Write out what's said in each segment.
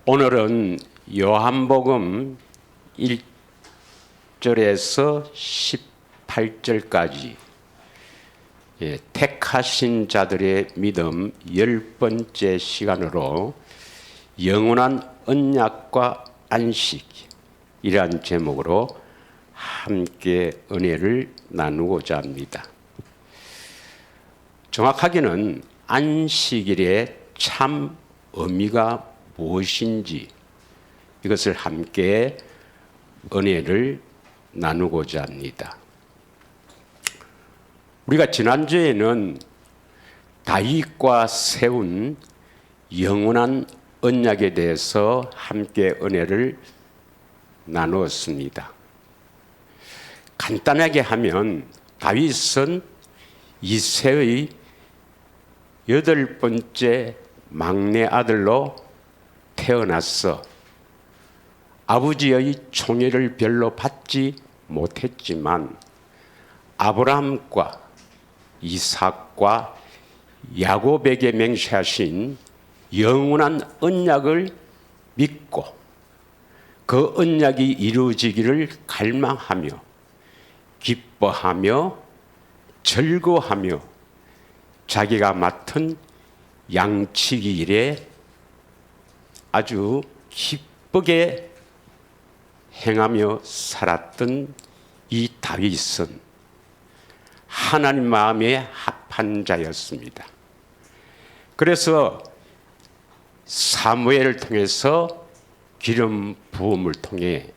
오늘은 요한복음 1절에서 18절까지 택하신 자들의 믿음 10번째 시간으로 영원한 언약과 안식이라는 제목으로 함께 은혜를 나누고자 합니다. 정확하게는 안식일의 참 의미가 무엇인지 이것을 함께 은혜를 나누고자 합니다. 우리가 지난주에는 다윗과 세운 영원한 언약에 대해서 함께 은혜를 나누었습니다. 간단하게 하면 다윗은 이새의 8번째 막내 아들로 태어났어. 아버지의 총애를 별로 받지 못했지만 아브라함과 이삭과 야곱에게 맹세하신 영원한 언약을 믿고 그 언약이 이루어지기를 갈망하며 기뻐하며 즐거워하며 자기가 맡은 양치기 일에 아주 기쁘게 행하며 살았던 이 다윗은 하나님 마음에 합한 자였습니다. 그래서 사무엘을 통해서 기름 부음을 통해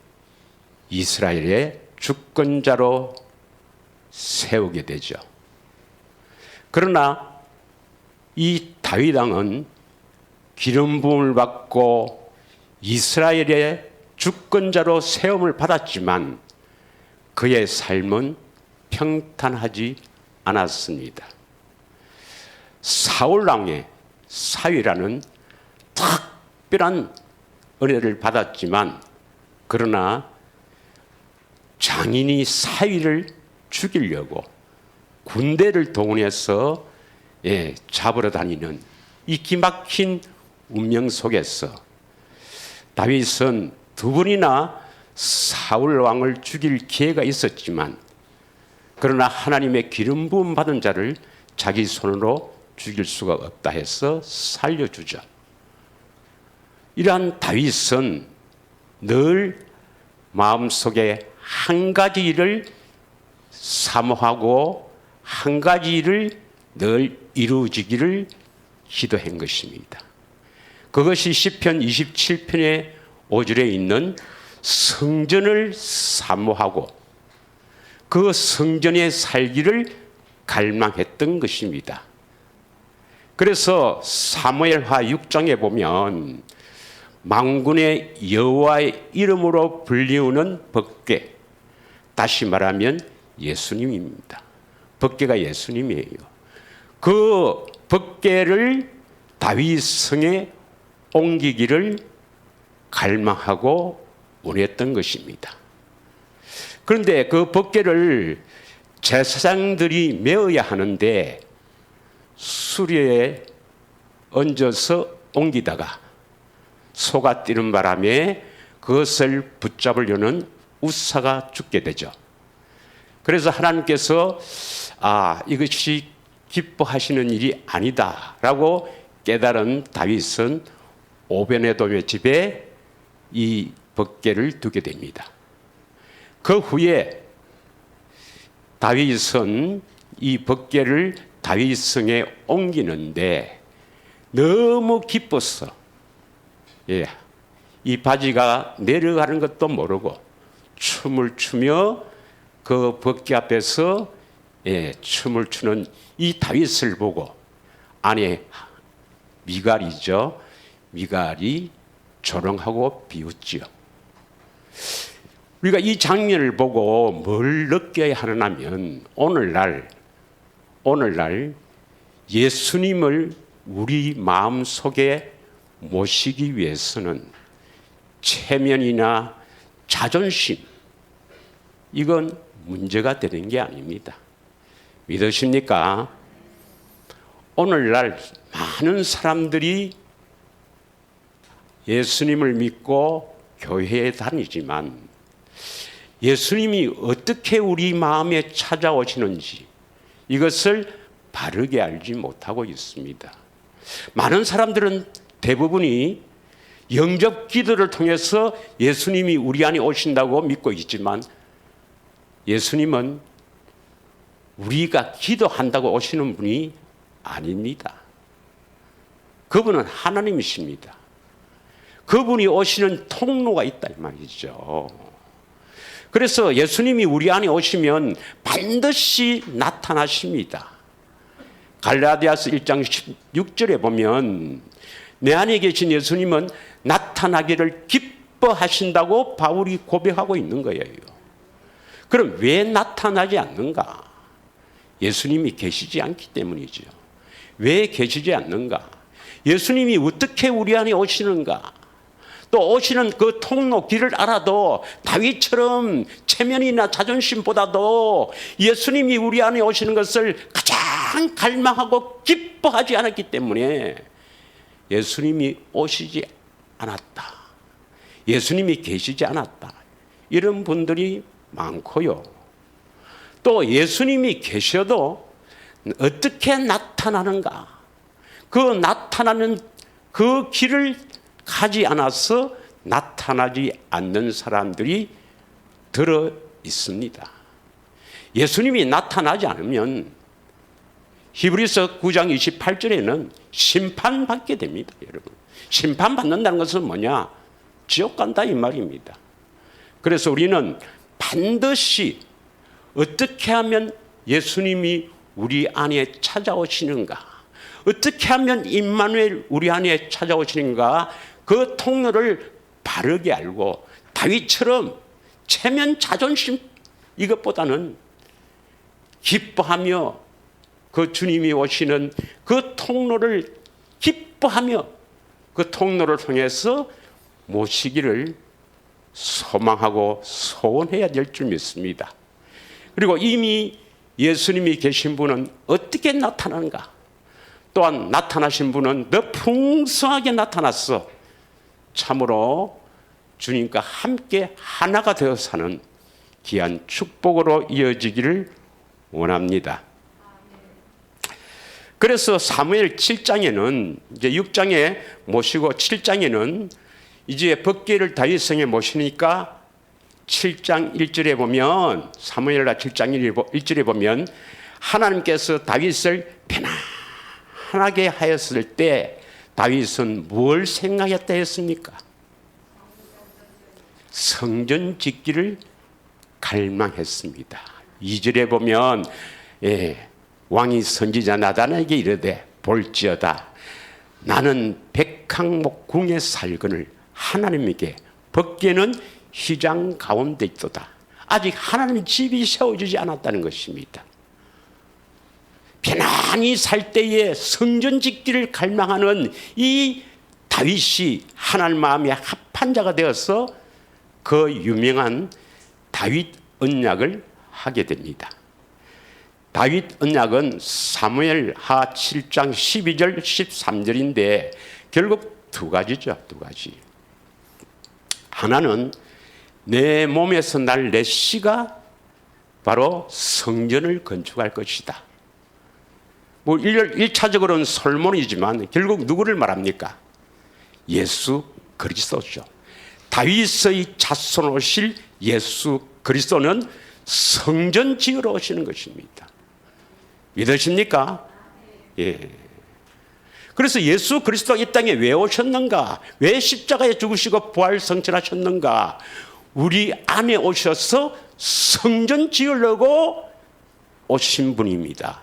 이스라엘의 주권자로 세우게 되죠. 그러나 이 다윗 왕은 기름 부음을 받고 이스라엘의 주권자로 세움을 받았지만 그의 삶은 평탄하지 않았습니다. 사울 왕의 사위라는 특별한 은혜를 받았지만 그러나 장인이 사위를 죽이려고 군대를 동원해서 잡으러 다니는 이 기막힌 운명 속에서 다윗은 2번이나 사울 왕을 죽일 기회가 있었지만 그러나 하나님의 기름 부음 받은 자를 자기 손으로 죽일 수가 없다 해서 살려주죠. 이러한 다윗은 늘 마음속에 한 가지 일을 사모하고 한 가지 일을 늘 이루어지기를 기도한 것입니다. 그것이 시편 27편의 5절에 있는 성전을 사모하고 그 성전에 살기를 갈망했던 것입니다. 그래서 사무엘하 6장에 보면 만군의 여호와의 이름으로 불리우는 법궤, 다시 말하면 예수님입니다. 법궤가 예수님이에요. 그 법궤를 다윗 성에 옮기기를 갈망하고 원했던 것입니다. 그런데 그 법궤를 제사장들이 메어야 하는데 수레에 얹어서 옮기다가 소가 뛰는 바람에 그것을 붙잡으려는 우사가 죽게 되죠. 그래서 하나님께서 이것이 기뻐하시는 일이 아니다라고 깨달은 다윗은 오베네돔의 집에 이 법궤를 두게 됩니다. 그 후에 다윗은 이 법궤를 다윗성에 옮기는데 너무 기뻤어. 이 바지가 내려가는 것도 모르고 춤을 추며 그 법궤 앞에서 춤을 추는 이 다윗을 보고 아내 미갈이죠. 미갈이 조롱하고 비웃지요. 우리가 이 장면을 보고 뭘 느껴야 하느냐면 오늘날 예수님을 우리 마음속에 모시기 위해서는 체면이나 자존심 이건 문제가 되는 게 아닙니다. 믿으십니까? 오늘날 많은 사람들이 예수님을 믿고 교회에 다니지만 예수님이 어떻게 우리 마음에 찾아오시는지 이것을 바르게 알지 못하고 있습니다. 많은 사람들은 대부분이 영접 기도를 통해서 예수님이 우리 안에 오신다고 믿고 있지만 예수님은 우리가 기도한다고 오시는 분이 아닙니다. 그분은 하나님이십니다. 그분이 오시는 통로가 있다 이 말이죠. 그래서 예수님이 우리 안에 오시면 반드시 나타나십니다. 갈라디아서 1장 16절에 보면 내 안에 계신 예수님은 나타나기를 기뻐하신다고 바울이 고백하고 있는 거예요. 그럼 왜 나타나지 않는가? 예수님이 계시지 않기 때문이죠. 왜 계시지 않는가? 예수님이 어떻게 우리 안에 오시는가? 또 오시는 그 통로 길을 알아도 다윗처럼 체면이나 자존심보다도 예수님이 우리 안에 오시는 것을 가장 갈망하고 기뻐하지 않았기 때문에 예수님이 오시지 않았다. 예수님이 계시지 않았다. 이런 분들이 많고요. 또 예수님이 계셔도 어떻게 나타나는가? 그 나타나는 그 길을 가지 않아서 나타나지 않는 사람들이 들어 있습니다. 예수님이 나타나지 않으면 히브리서 9장 28절에는 심판받게 됩니다. 여러분, 심판받는다는 것은 뭐냐? 지옥 간다 이 말입니다. 그래서 우리는 반드시 어떻게 하면 예수님이 우리 안에 찾아오시는가, 어떻게 하면 임마누엘 우리 안에 찾아오시는가, 그 통로를 바르게 알고 다윗처럼 체면 자존심 이것보다는 기뻐하며 그 주님이 오시는 그 통로를 기뻐하며 그 통로를 통해서 모시기를 소망하고 소원해야 될 줄 믿습니다. 그리고 이미 예수님이 계신 분은 어떻게 나타나는가? 또한 나타나신 분은 더 풍성하게 나타났어. 참으로 주님과 함께 하나가 되어 사는 귀한 축복으로 이어지기를 원합니다. 그래서 사무엘 7장에는 이제 6장에 모시고 7장에는 이제 법궤를 다윗성에 모시니까 7장 1절에 보면 사무엘하 7장 1절에 보면 하나님께서 다윗을 편안하게 하였을 때 다윗은 뭘 생각했다 했습니까? 성전 짓기를 갈망했습니다. 2절에 보면 왕이 선지자 나단에게 이르되 볼지어다 나는 백항목 궁에 살거늘 하나님에게 법궤는 휘장 가운데 있도다. 아직 하나님 집이 세워지지 않았다는 것입니다. 편안히 살 때에 성전 짓기를 갈망하는 이 다윗이 하나님 마음에 합한 자가 되어서 그 유명한 다윗 언약을 하게 됩니다. 다윗 언약은 사무엘하 7장 12절 13절인데 결국 두 가지죠. 두 가지. 하나는 내 몸에서 날 내 씨가 바로 성전을 건축할 것이다. 뭐 1차적으로는 솔몬이지만 결국 누구를 말합니까? 예수 그리스도죠. 다윗의 자손 오실 예수 그리스도는 성전 지으러 오시는 것입니다. 믿으십니까? 예. 그래서 예수 그리스도가 이 땅에 왜 오셨는가? 왜 십자가에 죽으시고 부활 성천하셨는가? 우리 안에 오셔서 성전 지으려고 오신 분입니다.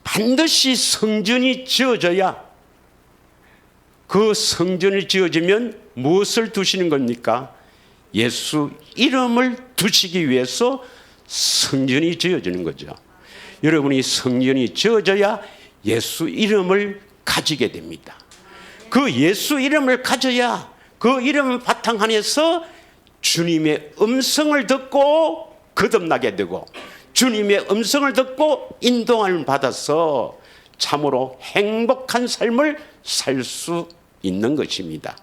반드시 성전이 지어져야, 그 성전이 지어지면 무엇을 두시는 겁니까? 예수 이름을 두시기 위해서 성전이 지어지는 거죠. 여러분이 성전이 지어져야 예수 이름을 가지게 됩니다. 그 예수 이름을 가져야 그 이름 바탕 안에서 주님의 음성을 듣고 거듭나게 되고 주님의 음성을 듣고 인도함을 받아서 참으로 행복한 삶을 살 수 있는 것입니다.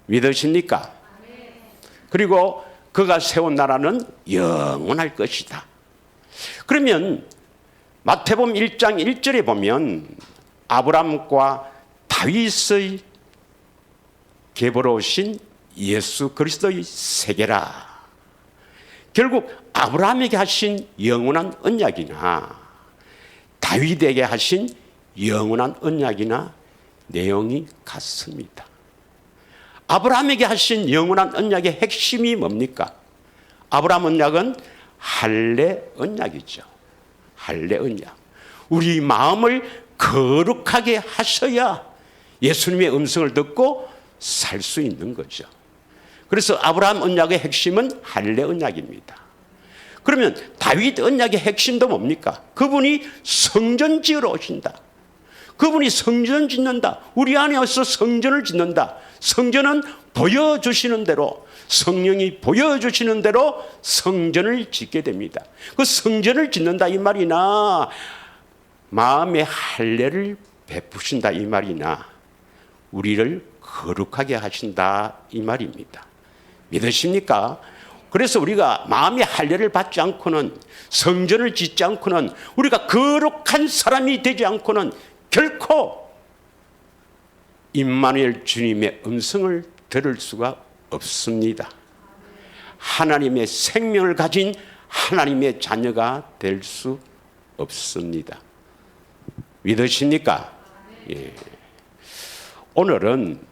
믿으십니까? 그리고 그가 세운 나라는 영원할 것이다. 그러면 마태복음 1장 1절에 보면 아브라함과 다윗의 계보로 오신 예수 그리스도의 세계라. 결국 아브라함에게 하신 영원한 언약이나 다윗에게 하신 영원한 언약이나 내용이 같습니다. 아브라함에게 하신 영원한 언약의 핵심이 뭡니까? 아브라함 언약은 할례 언약이죠. 할례 언약. 우리 마음을 거룩하게 하셔야 예수님의 음성을 듣고 살 수 있는 거죠. 그래서 아브라함 언약의 핵심은 할례 언약입니다. 그러면 다윗 언약의 핵심도 뭡니까? 그분이 성전 지으러 오신다. 그분이 성전 짓는다. 우리 안에서 성전을 짓는다. 성전은 보여주시는 대로, 성령이 보여주시는 대로 성전을 짓게 됩니다. 그 성전을 짓는다 이 말이나 마음의 할례를 베푸신다 이 말이나 우리를 거룩하게 하신다 이 말입니다. 믿으십니까? 그래서 우리가 마음의 할례를 받지 않고는, 성전을 짓지 않고는, 우리가 거룩한 사람이 되지 않고는 결코 임마누엘 주님의 음성을 들을 수가 없습니다. 하나님의 생명을 가진 하나님의 자녀가 될 수 없습니다. 믿으십니까? 예. 오늘은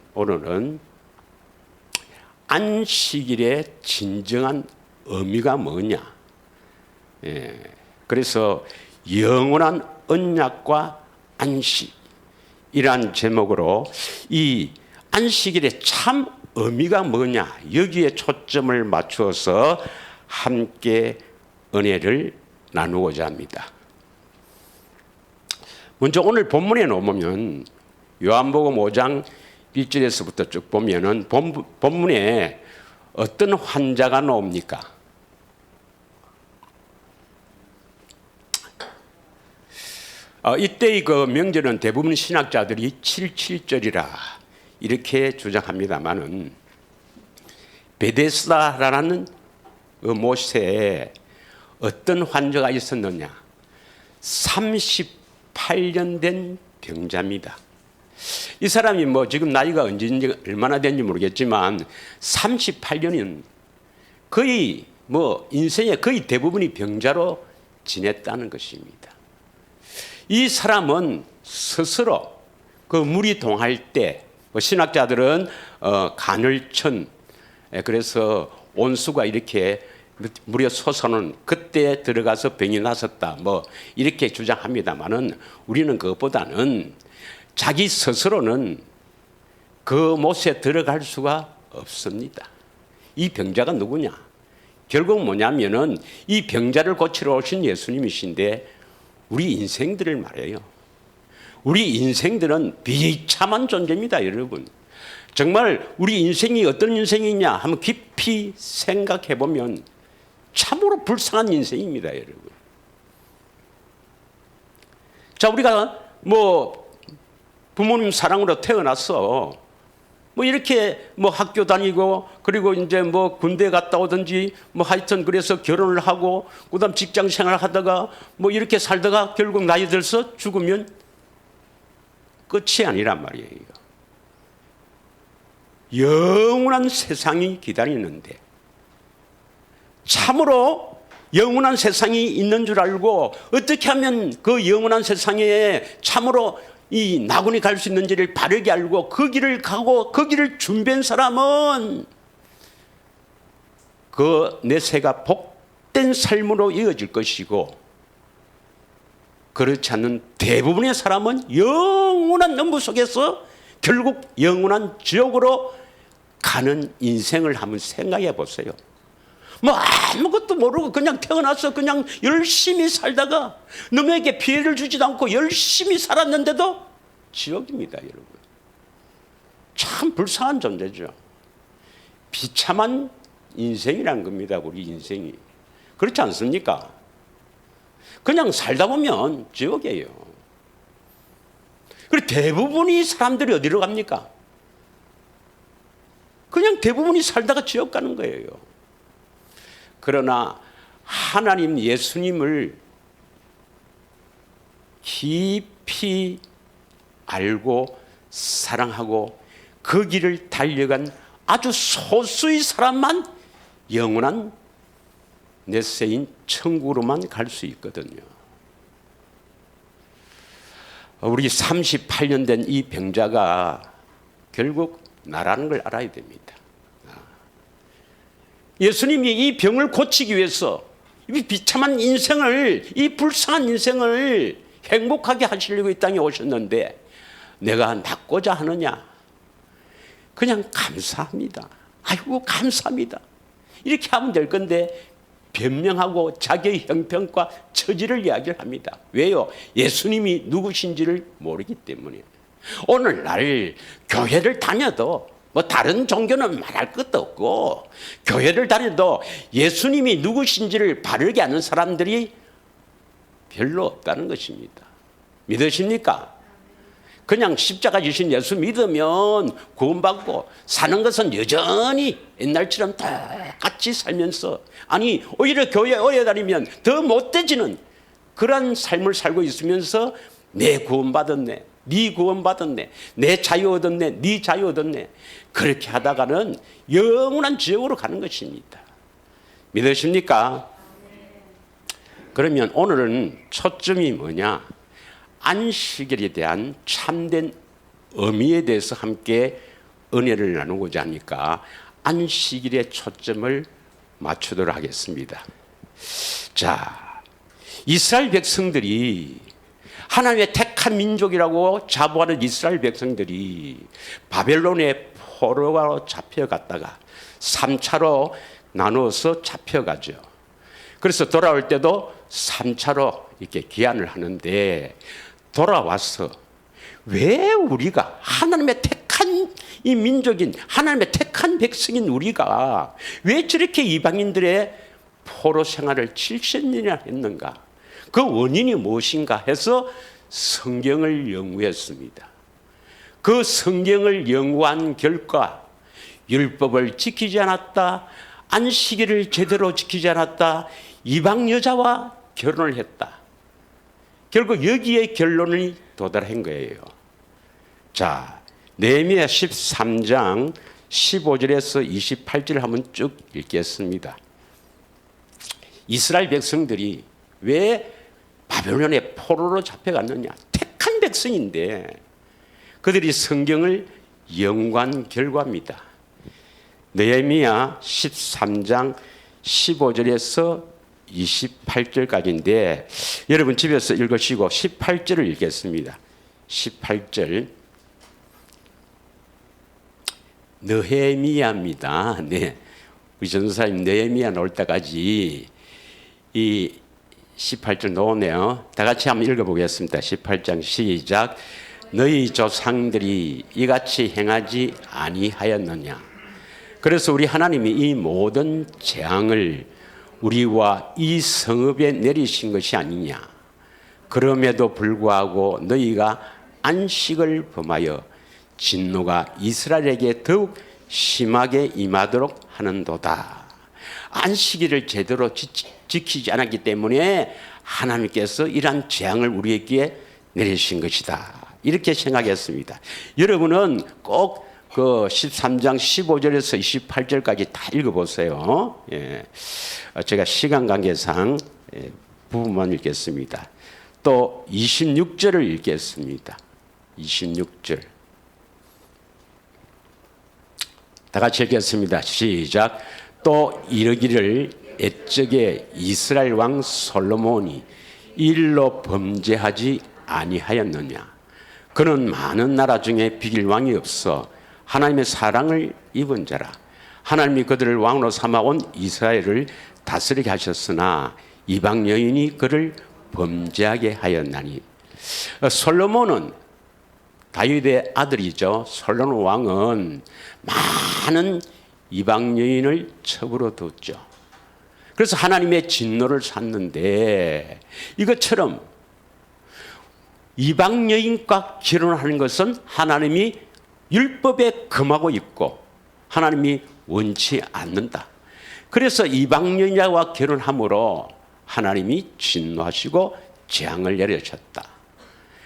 안식일의 진정한 의미가 뭐냐? 예. 그래서 영원한 언약과 안식이란 제목으로 이 안식일의 참 의미가 뭐냐? 여기에 초점을 맞추어서 함께 은혜를 나누고자 합니다. 먼저 오늘 본문에 놓으면 요한복음 5장 1절에서부터 쭉 보면은 본문에 어떤 환자가 나옵니까? 이때의 그 명절은 대부분 신학자들이 77절이라 이렇게 주장합니다만은 베데스다라는 그 모세에 어떤 환자가 있었느냐? 38년 된 병자입니다. 이 사람이 뭐 지금 나이가 언제인지 얼마나 된지 모르겠지만 38년은 거의 뭐 인생의 거의 대부분이 병자로 지냈다는 것입니다. 이 사람은 스스로 그 물이 동할 때 신학자들은 간헐천, 그래서 온수가 이렇게 물에 솟아는 그때 들어가서 병이 났었다 뭐 이렇게 주장합니다만은 우리는 그것보다는 자기 스스로는 그 못에 들어갈 수가 없습니다. 이 병자가 누구냐? 결국 뭐냐면은 이 병자를 고치러 오신 예수님이신데 우리 인생들을 말해요. 우리 인생들은 비참한 존재입니다, 여러분. 정말 우리 인생이 어떤 인생이냐 한번 깊이 생각해 보면 참으로 불쌍한 인생입니다, 여러분. 자, 우리가 뭐 부모님 사랑으로 태어나서 뭐 이렇게 뭐 학교 다니고 그리고 이제 뭐 군대 갔다 오든지 뭐 하여튼 그래서 결혼을 하고 그다음 직장 생활 하다가 뭐 이렇게 살다가 결국 나이 들어서 죽으면 끝이 아니란 말이에요. 영원한 세상이 기다리는데 참으로 영원한 세상이 있는 줄 알고 어떻게 하면 그 영원한 세상에 참으로 이 나군이 갈 수 있는지를 바르게 알고 그 길을 가고 그 길을 준비한 사람은 그 내세가 복된 삶으로 이어질 것이고 그렇지 않는 대부분의 사람은 영원한 연부 속에서 결국 영원한 지옥으로 가는 인생을 한번 생각해 보세요. 뭐 아무것도 모르고 그냥 태어나서 그냥 열심히 살다가 남에게 피해를 주지도 않고 열심히 살았는데도 지옥입니다, 여러분. 참 불쌍한 존재죠. 비참한 인생이란 겁니다, 우리 인생이. 그렇지 않습니까? 그냥 살다 보면 지옥이에요. 그리고 대부분의 사람들이 어디로 갑니까? 그냥 대부분이 살다가 지옥 가는 거예요. 그러나 하나님 예수님을 깊이 알고 사랑하고 그 길을 달려간 아주 소수의 사람만 영원한 넷세인 천국으로만 갈 수 있거든요. 우리 38년 된 이 병자가 결국 나라는 걸 알아야 됩니다. 예수님이 이 병을 고치기 위해서 이 비참한 인생을, 이 불쌍한 인생을 행복하게 하시려고 이 땅에 오셨는데 내가 낫고자 하느냐? 그냥 감사합니다. 아이고 감사합니다. 이렇게 하면 될 건데 변명하고 자기의 형편과 처지를 이야기를 합니다. 왜요? 예수님이 누구신지를 모르기 때문에. 오늘날 교회를 다녀도 뭐 다른 종교는 말할 것도 없고 교회를 다녀도 예수님이 누구신지를 바르게 아는 사람들이 별로 없다는 것입니다. 믿으십니까? 그냥 십자가 지신 예수 믿으면 구원받고 사는 것은 여전히 옛날처럼 똑같이 살면서, 아니 오히려 교회에 오래 다니면 더 못되지는 그런 삶을 살고 있으면서 내 구원받았네, 네 구원받았네, 내 자유 얻었네, 네 자유 얻었네, 그렇게 하다가는 영원한 지옥으로 가는 것입니다. 믿으십니까? 그러면 오늘은 초점이 뭐냐? 안식일에 대한 참된 의미에 대해서 함께 은혜를 나누고자 하니까 안식일에 초점을 맞추도록 하겠습니다. 자, 이스라엘 백성들이, 하나님의 택한 민족이라고 자부하는 이스라엘 백성들이 바벨론의 포로로 잡혀갔다가 3차로 나누어서 잡혀가죠. 그래서 돌아올 때도 3차로 이렇게 귀환을 하는데, 돌아와서 왜 우리가 하나님의 택한 이 민족인, 하나님의 택한 백성인 우리가 왜 저렇게 이방인들의 포로 생활을 70년이나 했는가? 그 원인이 무엇인가 해서 성경을 연구했습니다. 그 성경을 연구한 결과 율법을 지키지 않았다, 안식일을 제대로 지키지 않았다, 이방 여자와 결혼을 했다. 결국 여기에 결론이 도달한 거예요. 자, 느헤미야 13장 15절에서 28절 한번 쭉 읽겠습니다. 이스라엘 백성들이 왜 바벨론의 포로로 잡혀갔느냐? 택한 백성인데 그들이 성경을 연구한 결과입니다. 느헤미야 13장 15절에서 28절까지인데 여러분 집에서 읽으시고 18절을 읽겠습니다. 18절 느헤미야입니다. 네, 우리 전도사님 느헤미야 나올 때까지 이 18절 나오네요. 다 같이 한번 읽어보겠습니다. 18장 시작. 너희 조상들이 이같이 행하지 아니하였느냐? 그래서 우리 하나님이 이 모든 재앙을 우리와 이 성읍에 내리신 것이 아니냐? 그럼에도 불구하고 너희가 안식을 범하여 진노가 이스라엘에게 더욱 심하게 임하도록 하는도다. 안식일을 제대로 지키지 않았기 때문에 하나님께서 이러한 재앙을 우리에게 내리신 것이다. 이렇게 생각했습니다. 여러분은 꼭 그 13장 15절에서 28절까지 다 읽어보세요. 예. 제가 시간 관계상 부분만 읽겠습니다. 또 26절을 읽겠습니다. 26절. 다 같이 읽겠습니다. 시작. 또 이르기를 옛적에 이스라엘 왕 솔로몬이 일로 범죄하지 아니하였느냐? 그는 많은 나라 중에 비길 왕이 없어 하나님의 사랑을 입은 자라. 하나님이 그들을 왕으로 삼아온 이스라엘을 다스리게 하셨으나 이방 여인이 그를 범죄하게 하였나니. 솔로몬은 다윗의 아들이죠. 솔로몬 왕은 많은 이방 여인을 첩으로 뒀죠. 그래서 하나님의 진노를 샀는데, 이것처럼 이방 여인과 결혼하는 것은 하나님이 율법에 금하고 있고 하나님이 원치 않는다. 그래서 이방 여자와 결혼함으로 하나님이 진노하시고 재앙을 내리셨다.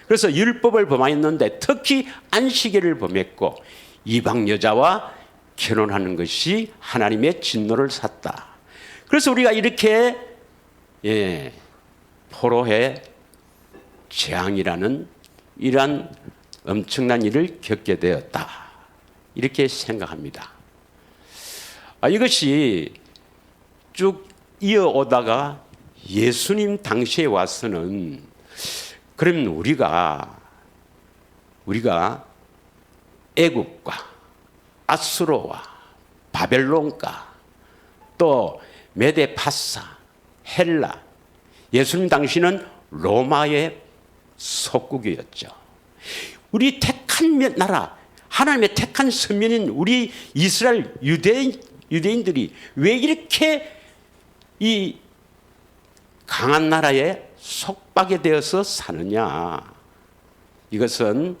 그래서 율법을 범하였는데 특히 안식일을 범했고 이방 여자와 결혼하는 것이 하나님의 진노를 샀다. 그래서 우리가 이렇게 포로의 재앙이라는 이러한 엄청난 일을 겪게 되었다. 이렇게 생각합니다. 이것이 쭉 이어오다가 예수님 당시에 와서는 그러면 우리가 애국과 아수르와 바벨론과 또 메데파사, 헬라, 예수님 당시는 로마의 속국이었죠. 우리 택한 나라, 하나님의 택한 선민인 우리 이스라엘 유대인들이 왜 이렇게 이 강한 나라에 속박이 되어서 사느냐? 이것은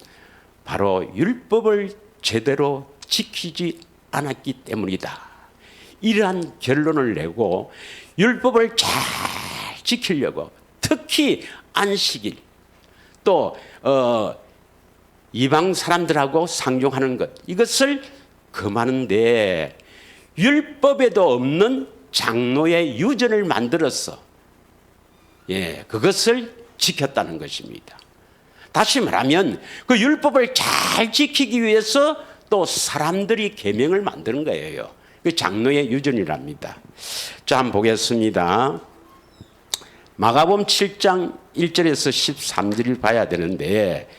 바로 율법을 제대로 지키지 않았기 때문이다. 이러한 결론을 내고 율법을 잘 지키려고 특히 안식일 또 이방 사람들하고 상종하는 것 이것을 금하는데 율법에도 없는 장로의 유전을 만들어서 그것을 지켰다는 것입니다. 다시 말하면 그 율법을 잘 지키기 위해서 또 사람들이 계명을 만드는 거예요. 그 장로의 유전이랍니다. 자, 한번 보겠습니다. 마가복음 7장 1절에서 13절을 봐야 되는데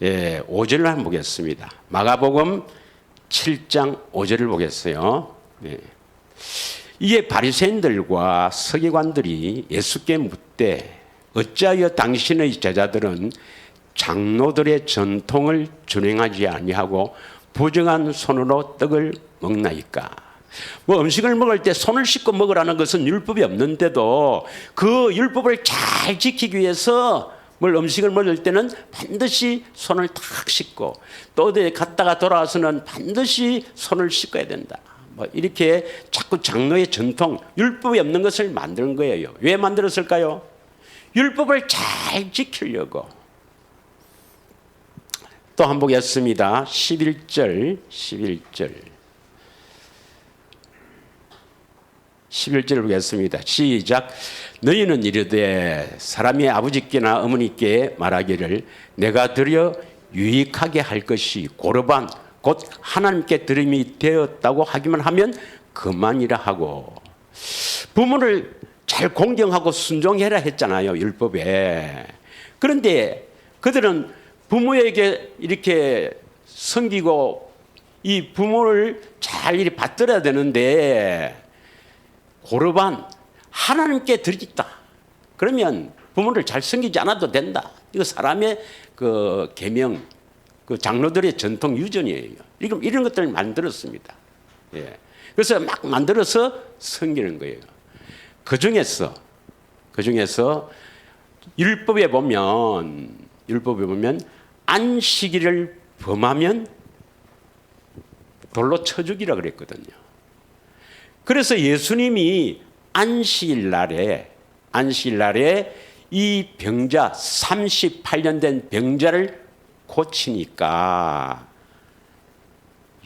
5절을 한번 보겠습니다. 마가복음 7장 5절을 보겠어요. 이에 바리새인들과 서기관들이 예수께 묻되 어찌하여 당신의 제자들은 장로들의 전통을 준행하지 아니하고 부정한 손으로 떡을 먹나이까? 뭐 음식을 먹을 때 손을 씻고 먹으라는 것은 율법이 없는데도 그 율법을 잘 지키기 위해서 뭘 음식을 먹을 때는 반드시 손을 탁 씻고 또 어디에 갔다가 돌아와서는 반드시 손을 씻어야 된다. 뭐 이렇게 자꾸 장로의 전통, 율법이 없는 것을 만드는 거예요. 왜 만들었을까요? 율법을 잘 지키려고. 또 한번 보겠습니다. 11절 11절 보겠습니다. 시작. 너희는 이르되 사람이 아버지께나 어머니께 말하기를 내가 드려 유익하게 할 것이 고르반 곧 하나님께 드림이 되었다고 하기만 하면 그만이라 하고 부모를 잘 공경하고 순종해라 했잖아요. 율법에. 그런데 그들은 부모에게 이렇게 섬기고 이 부모를 잘 이렇게 받들어야 되는데 고르반 하나님께 드리겠다. 그러면 부모를 잘 섬기지 않아도 된다. 이거 사람의 그 계명, 그 장로들의 전통 유전이에요. 이런 것들을 만들었습니다. 그래서 막 만들어서 섬기는 거예요. 그 중에서 율법에 보면 안식일을 범하면 돌로 쳐 죽이라 그랬거든요. 그래서 예수님이 안식일 날에 이 병자 38년 된 병자를 고치니까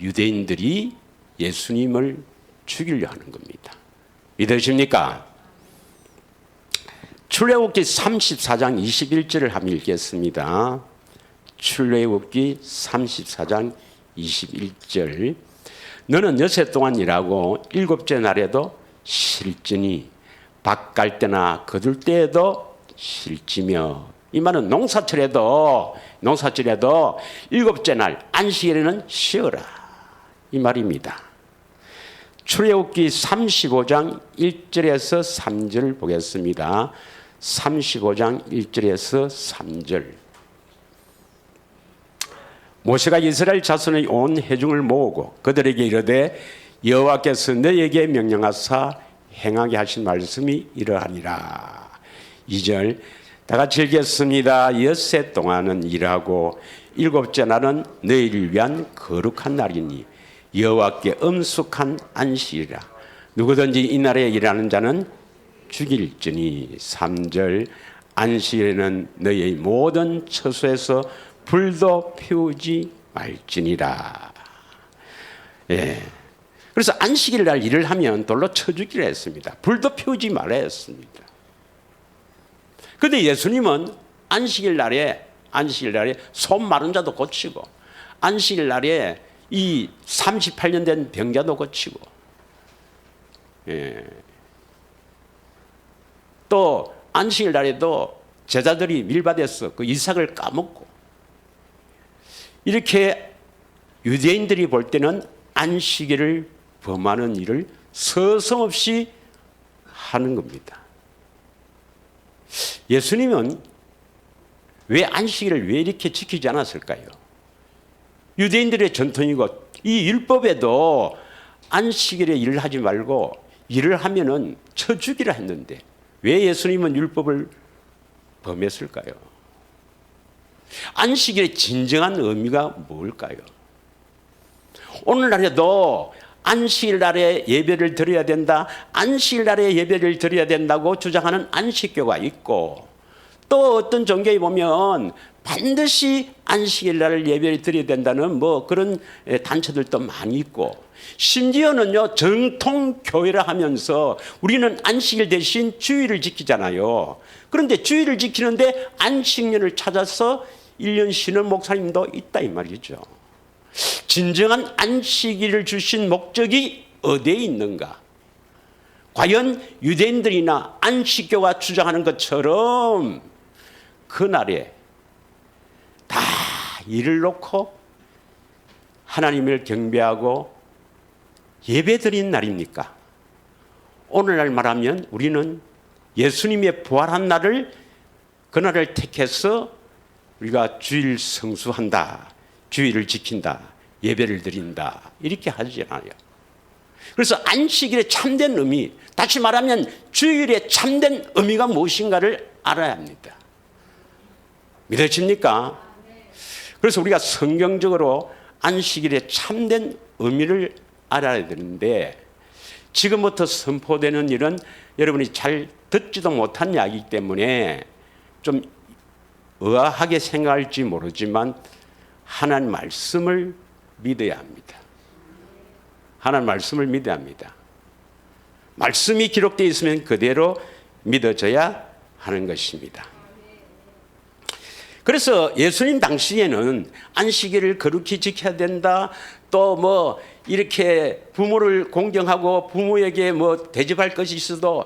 유대인들이 예수님을 죽이려 하는 겁니다. 믿으십니까? 출애굽기 34장 21절을 한번 읽겠습니다. 출애굽기 34장 21절. 너는 여세 동안 일하고 일곱째 날에도 쉴지니 밭 갈 때나 거둘 때에도 쉴지며. 이 말은 농사철에도 일곱째 날 안식일에는 쉬어라 이 말입니다. 출애굽기 35장 1절에서 3절 보겠습니다. 35장 1절에서 3절. 모세가 이스라엘 자손의 온 회중을 모으고 그들에게 이르되 여호와께서 너희에게 명령하사 행하게 하신 말씀이 이러하니라. 2절 다 같이 읽겠습니다. 엿새 동안은 일하고 일곱째 날은 너희를 위한 거룩한 날이니 여호와께 엄숙한 안식이라. 누구든지 이날에 일하는 자는 죽일지니. 3절 안식일에는 너희의 모든 처소에서 불도 피우지 말지니라. 예. 그래서 안식일 날 일을 하면 돌로 쳐 죽이라 했습니다. 불도 피우지 말아야 했습니다. 그런데 예수님은 안식일 날에 손 마른 자도 고치고, 안식일 날에 이 38년 된 병자도 고치고, 예. 또 안식일 날에도 제자들이 밀밭에서 그 이삭을 까먹고, 이렇게 유대인들이 볼 때는 안식일을 범하는 일을 서슴없이 하는 겁니다. 예수님은 왜 안식일을 왜 이렇게 지키지 않았을까요? 유대인들의 전통이고 이 율법에도 안식일에 일을 하지 말고 일을 하면은 쳐 죽이라 했는데 왜 예수님은 율법을 범했을까요? 안식일의 진정한 의미가 뭘까요? 오늘날에도 안식일 날에 예배를 드려야 된다, 안식일 날에 예배를 드려야 된다고 주장하는 안식교가 있고, 또 어떤 종교에 보면 반드시 안식일 날 예배를 드려야 된다는 뭐 그런 단체들도 많이 있고, 심지어는요 정통 교회라 하면서 우리는 안식일 대신 주일을 지키잖아요. 그런데 주일을 지키는데 안식년을 찾아서 1년 쉬는 목사님도 있다 이 말이죠. 진정한 안식일을 주신 목적이 어디에 있는가? 과연 유대인들이나 안식교가 주장하는 것처럼 그날에 다 일을 놓고 하나님을 경배하고 예배드린 날입니까? 오늘날 말하면 우리는 예수님의 부활한 날을, 그날을 택해서 우리가 주일 성수한다, 주일을 지킨다, 예배를 드린다 이렇게 하지 않아요. 그래서 안식일의 참된 의미, 다시 말하면 주일의 참된 의미가 무엇인가를 알아야 합니다. 믿으십니까? 그래서 우리가 성경적으로 안식일의 참된 의미를 알아야 되는데, 지금부터 선포되는 일은 여러분이 잘 듣지도 못한 이야기이기 때문에 좀 의아하게 생각할지 모르지만 하나님 말씀을 믿어야 합니다. 하나님 말씀을 믿어야 합니다. 말씀이 기록되어 있으면 그대로 믿어져야 하는 것입니다. 그래서 예수님 당시에는 안식일을 거룩히 지켜야 된다, 또 뭐 이렇게 부모를 공경하고 부모에게 뭐 대접할 것이 있어도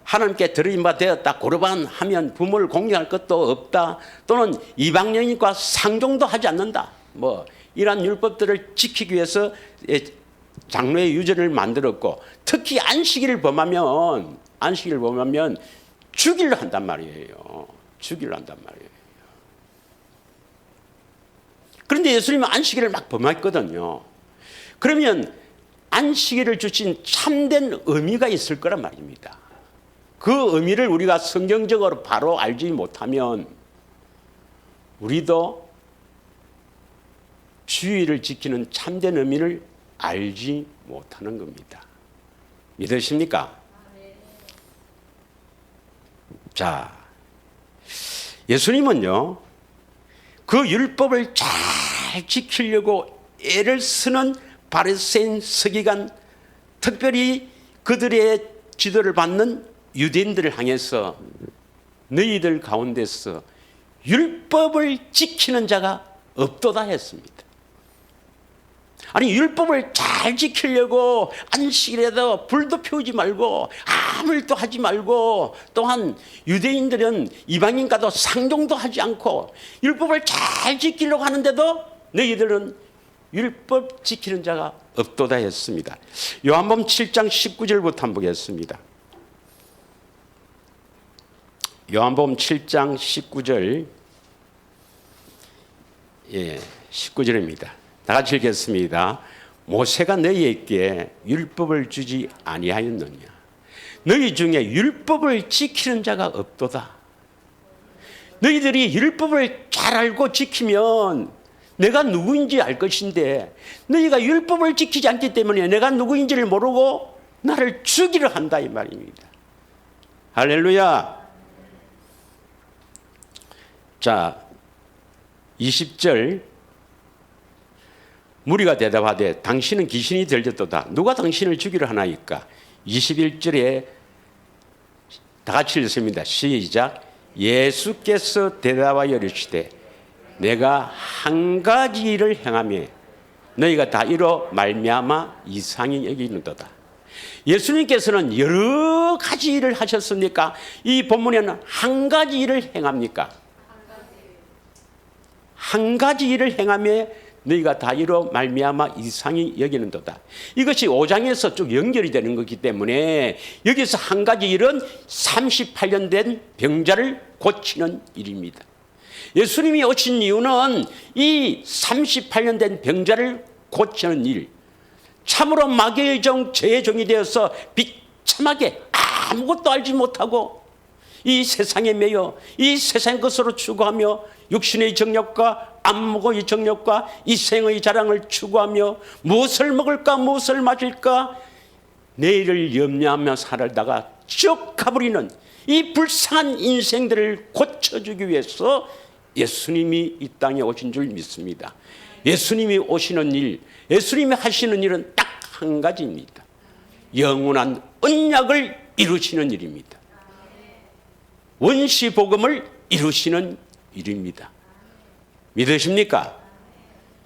하나님께 드린 바 되었다, 고르반 하면 부모를 공경할 것도 없다, 또는 이방인과 상종도 하지 않는다, 뭐 이러한 율법들을 지키기 위해서 장로의 유전을 만들었고, 특히 안식일을 범하면 죽이려 한단 말이에요. 죽이려 한단 말이에요. 그런데 예수님은 안식일을 막 범했거든요. 그러면 안식일을 주신 참된 의미가 있을 거란 말입니다. 그 의미를 우리가 성경적으로 바로 알지 못하면 우리도 주일을 지키는 참된 의미를 알지 못하는 겁니다. 믿으십니까? 자, 예수님은요 그 율법을 잘 지키려고 애를 쓰는 바리새인 서기관, 특별히 그들의 지도를 받는 유대인들을 향해서 너희들 가운데서 율법을 지키는 자가 없도다 했습니다. 아니, 율법을 잘 지키려고 안식일에도 불도 피우지 말고 아무 일도 하지 말고, 또한 유대인들은 이방인과도 상종도 하지 않고 율법을 잘 지키려고 하는데도 너희들은 율법 지키는 자가 없도다 했습니다. 요한복음 7장 19절부터 한번 보겠습니다. 요한복음 7장 19절, 19절입니다. 다 같이 읽겠습니다. 모세가 너희에게 율법을 주지 아니하였느냐? 너희 중에 율법을 지키는 자가 없도다. 너희들이 율법을 잘 알고 지키면 내가 누구인지 알 것인데 너희가 율법을 지키지 않기 때문에 내가 누구인지를 모르고 나를 죽이려 한다 이 말입니다. 할렐루야. 자, 20절 무리가 대답하되 당신은 귀신이 들렸도다. 누가 당신을 죽이려 하나이까? 21절에 다 같이 읽습니다. 시작. 예수께서 대답하여 이르시되 내가 한 가지 일을 행하며 너희가 다 이로 말미암아 이상히 여기는도다. 예수님께서는 여러 가지 일을 하셨습니까? 이 본문에는 한 가지 일을 행합니까? 한 가지 일을 행하며 너희가 다 이로 말미암아 이상히 여기는도다. 이것이 5장에서 쭉 연결이 되는 것이기 때문에 여기서 한 가지 일은 38년 된 병자를 고치는 일입니다. 예수님이 오신 이유는 이 38년 된 병자를 고치는 일, 참으로 마귀의 종, 죄의 종이 되어서 비참하게 아무것도 알지 못하고 이 세상에 매여 이 세상 것으로 추구하며 육신의 정욕과 안목의 정욕과 이 생의 자랑을 추구하며 무엇을 먹을까 무엇을 마실까 내일을 염려하며 살다가 쭉 가버리는 이 불쌍한 인생들을 고쳐주기 위해서 예수님이 이 땅에 오신 줄 믿습니다. 예수님이 오시는 일, 예수님이 하시는 일은 딱 한 가지입니다. 영원한 언약을 이루시는 일입니다. 원시 복음을 이루시는 일입니다. 믿으십니까?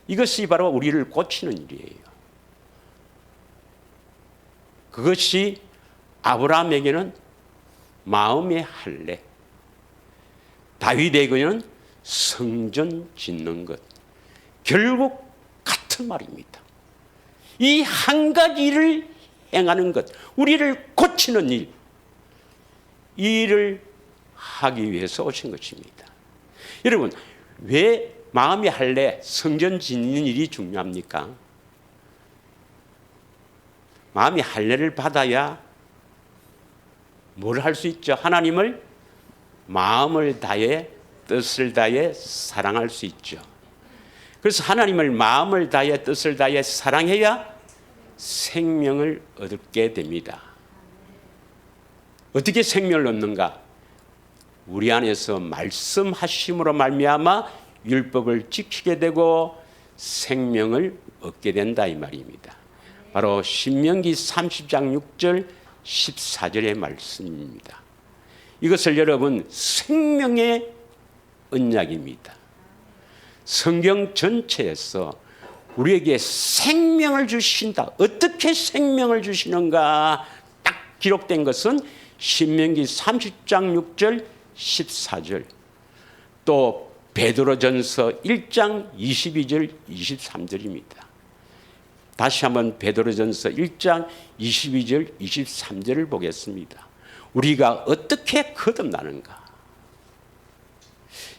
이것이 바로 우리를 고치는 일이에요. 그것이 아브라함에게는 마음의 할례, 다윗에게는 성전 짓는 것, 결국 같은 말입니다. 이 한 가지 일을 행하는 것, 우리를 고치는 일, 이 일을 하기 위해서 오신 것입니다. 여러분, 왜 마음의 할례, 성전 짓는 일이 중요합니까? 마음의 할례를 받아야 뭘 할 수 있죠? 하나님을 마음을 다해 뜻을 다해 사랑할 수 있죠. 그래서 하나님을 마음을 다해 뜻을 다해 사랑해야 생명을 얻게 됩니다. 어떻게 생명을 얻는가? 우리 안에서 말씀하심으로 말미암아 율법을 지키게 되고 생명을 얻게 된다 이 말입니다. 바로 신명기 30장 6절 14절의 말씀입니다. 이것을 여러분 생명의 언약입니다. 성경 전체에서 우리에게 생명을 주신다. 어떻게 생명을 주시는가 딱 기록된 것은 신명기 30장 6절 14절, 또 베드로전서 1장 22절 23절입니다. 다시 한번 베드로전서 1장 22절 23절을 보겠습니다. 우리가 어떻게 거듭나는가?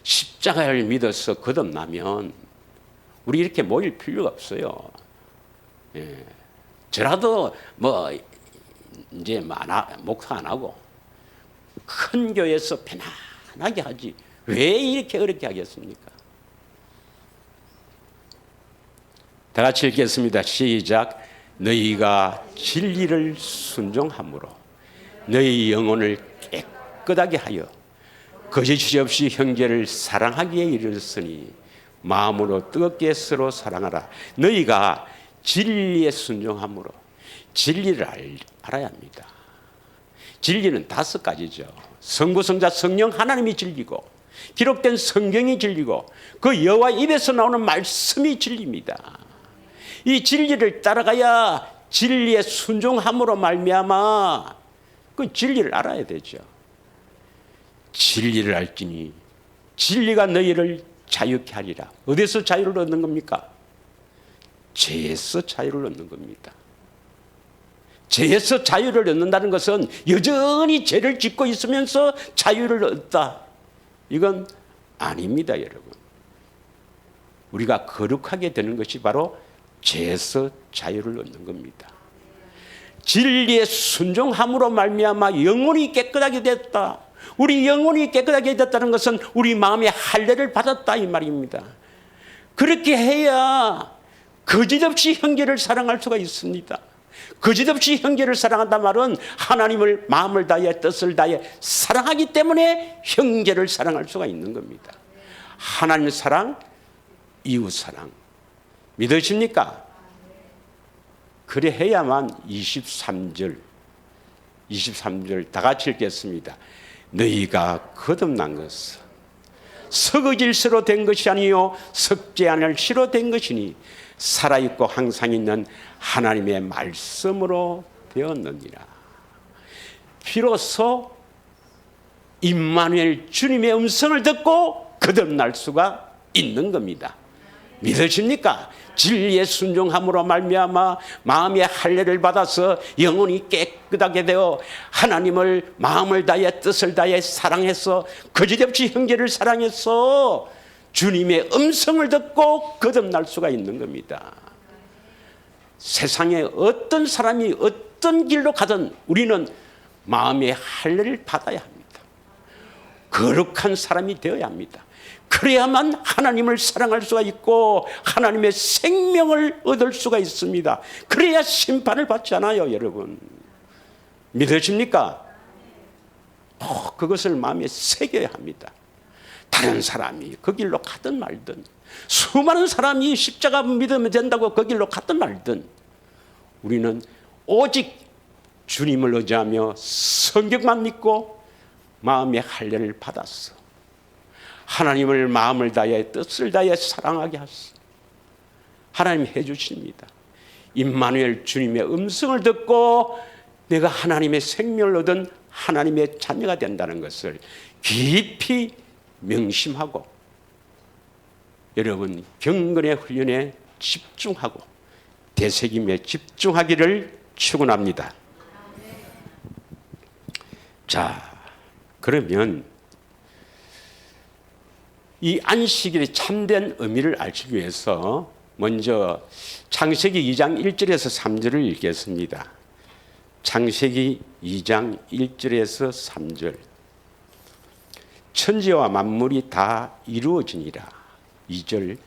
십자가를 믿어서 거듭나면 우리 이렇게 모일 필요가 없어요. 예. 저라도 뭐 이제 목사 안 하고 큰 교회에서 편안하게 하지 왜 이렇게 어렵게 하겠습니까? 다 같이 읽겠습니다. 시작. 너희가 진리를 순종함으로 너희 영혼을 깨끗하게 하여 거짓이 없이 형제를 사랑하기에 이르렀으니 마음으로 뜨겁게 서로 사랑하라. 너희가 진리에 순종함으로 진리를 알아야 합니다. 진리는 5가지죠. 성부, 성자, 성령 하나님이 진리고 기록된 성경이 진리고 그 여호와 입에서 나오는 말씀이 진리입니다. 이 진리를 따라가야 진리에 순종함으로 말미암아 그 진리를 알아야 되죠. 진리를 알지니 진리가 너희를 자유케 하리라. 어디서 자유를 얻는 겁니까? 죄에서 자유를 얻는 겁니다. 죄에서 자유를 얻는다는 것은 여전히 죄를 짓고 있으면서 자유를 얻다. 이건 아닙니다, 여러분. 우리가 거룩하게 되는 것이 바로 죄에서 자유를 얻는 겁니다. 진리에 순종함으로 말미암아 영혼이 깨끗하게 됐다. 우리 영혼이 깨끗하게 됐다는 것은 우리 마음의 할례를 받았다 이 말입니다. 그렇게 해야 거짓없이 형제를 사랑할 수가 있습니다. 거짓없이 형제를 사랑한단 말은 하나님을 마음을 다해 뜻을 다해 사랑하기 때문에 형제를 사랑할 수가 있는 겁니다. 하나님 사랑, 이웃 사랑. 믿으십니까? 그래 해야만 23절 다 같이 읽겠습니다. 너희가 거듭난 것은 썩어질 수로 된 것이 아니요 썩지 않을 시로 된 것이니 살아있고 항상 있는 하나님의 말씀으로 되었느니라. 비로소 임마누엘 주님의 음성을 듣고 거듭날 수가 있는 겁니다. 믿으십니까? 진리에 순종함으로 말미암아 마음의 할례를 받아서 영혼이 깨끗하게 되어 하나님을 마음을 다해 뜻을 다해 사랑해서 거짓없이 형제를 사랑해서 주님의 음성을 듣고 거듭날 수가 있는 겁니다. 세상에 어떤 사람이 어떤 길로 가든 우리는 마음의 할례를 받아야 합니다. 거룩한 사람이 되어야 합니다. 그래야만 하나님을 사랑할 수가 있고 하나님의 생명을 얻을 수가 있습니다. 그래야 심판을 받지 않아요, 여러분. 믿으십니까? 그것을 마음에 새겨야 합니다. 다른 사람이 그 길로 가든 말든, 수많은 사람이 십자가 믿으면 된다고 그 길로 가든 말든, 우리는 오직 주님을 의지하며 성경만 믿고 마음의 할례를 받았어. 하나님을 마음을 다해 뜻을 다해 사랑하게 하소. 하나님 해주십니다. 임마누엘 주님의 음성을 듣고 내가 하나님의 생명을 얻은 하나님의 자녀가 된다는 것을 깊이 명심하고 여러분 경건의 훈련에 집중하고 되새김에 집중하기를 축원합니다. 자, 그러면 이 안식일의 참된 의미를 알기 위해서 먼저 창세기 2장 1절에서 3절을 읽겠습니다. 창세기 2장 1절에서 3절. 천지와 만물이 다 이루어지니라. 2절.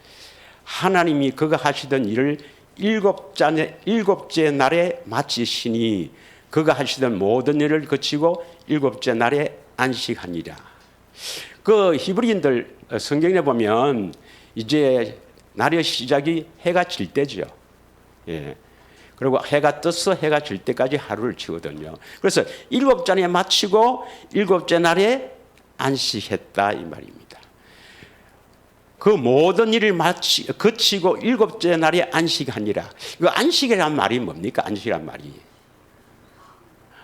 하나님이 그가 하시던 일을 일곱째 날에 마치시니 그가 하시던 모든 일을 거치고 일곱째 날에 안식하니라. 그 히브리인들 성경에 보면 이제 날의 시작이 해가 질 때죠. 예. 그리고 해가 떠서 해가 질 때까지 하루를 치거든요. 그래서 일곱째 날에 마치고 일곱째 날에 안식했다 이 말입니다. 그 모든 일을 거치고 일곱째 날에 안식하니라. 그 안식이란 말이 뭡니까? 안식이란 말이.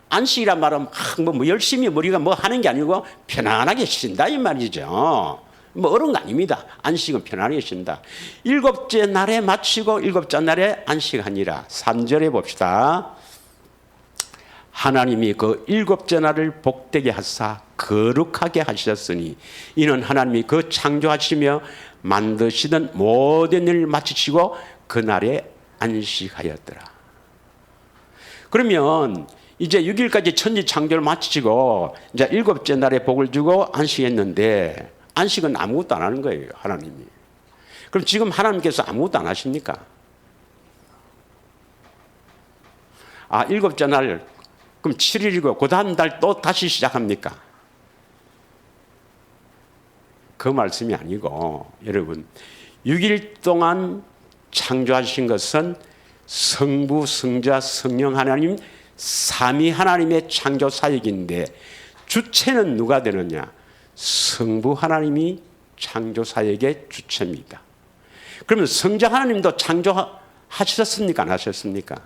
안식이란 말은 뭐 열심히 우리가 뭐 하는 게 아니고 편안하게 쉰다 이 말이죠. 뭐 어려운 거 아닙니다. 안식은 편안하게 쉰다. 일곱째 날에 마치고 일곱째 날에 안식하니라. 3절에 봅시다. 하나님이 그 일곱째 날을 복되게 하사 거룩하게 하셨으니 이는 하나님이 그 창조하시며 만드시던 모든 일을 마치시고 그날에 안식하였더라. 그러면 이제 6일까지 천지 창조를 마치고 이제 일곱째 날에 복을 주고 안식했는데 안식은 아무것도 안 하는 거예요, 하나님이. 그럼 지금 하나님께서 아무것도 안 하십니까? 아, 일곱째 날 그럼 7일이고 그 다음 달 또 다시 시작합니까? 그 말씀이 아니고 여러분 6일 동안 창조하신 것은 성부, 성자, 성령 하나님 삼위 하나님의 창조 사역인데 주체는 누가 되느냐? 성부 하나님이 창조 사역의 주체입니다. 그러면 성자 하나님도 창조하셨습니까? 안 하셨습니까?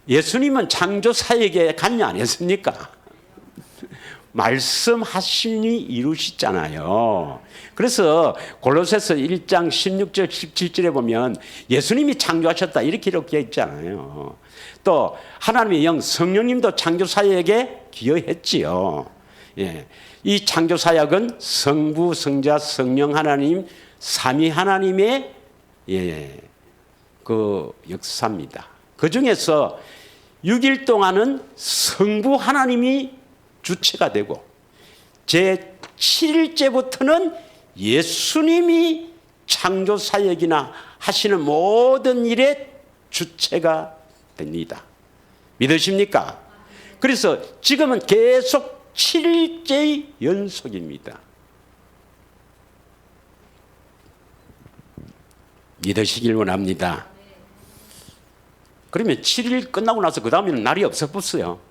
예수님은 창조 사역에 관여 안 했습니까? 말씀하시니 이루시잖아요. 그래서 골로새서 1장 16절 17절에 보면 예수님이 창조하셨다 이렇게 기록되어 있잖아요. 또 하나님의 영 성령님도 창조 사역에 기여했지요. 예. 이 창조 사역은 성부, 성자, 성령 하나님 삼위 하나님의 그 역사입니다. 그 중에서 6일 동안은 성부 하나님이 주체가 되고 제 7일째부터는 예수님이 창조 사역이나 하시는 모든 일의 주체가 됩니다. 믿으십니까? 그래서 지금은 계속 7일째의 연속입니다. 믿으시길 원합니다. 그러면 7일 끝나고 나서 그 다음에는 날이 없어졌어요.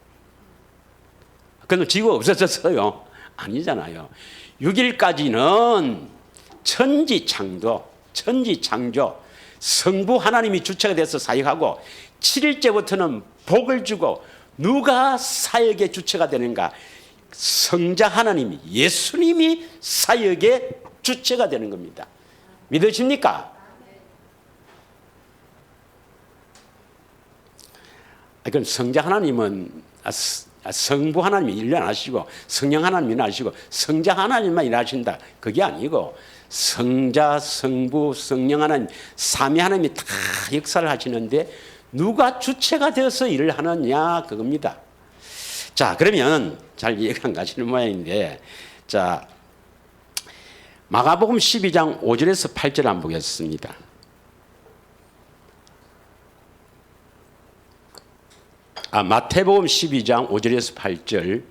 그럼 지구가 없어졌어요? 아니잖아요. 6일까지는 천지창조, 성부 하나님이 주체가 돼서 사역하고 7일째부터는 복을 주고 누가 사역의 주체가 되는가? 성자 하나님이 예수님이 사역의 주체가 되는 겁니다. 믿으십니까? 그럼 성자 하나님은 성부 하나님이 일 안 하시고 성령 하나님이 일 하시고 성자 하나님만 일하신다. 그게 아니고 성자, 성부, 성령 하나님 삼위 하나님이 다 역사를 하시는데 누가 주체가 되어서 일을 하느냐 그겁니다. 자, 그러면 잘 이해가 안 가시는 모양인데, 자, 마가복음 12장 5절에서 8절 한번 보겠습니다. 마태복음 12장 5절에서 8절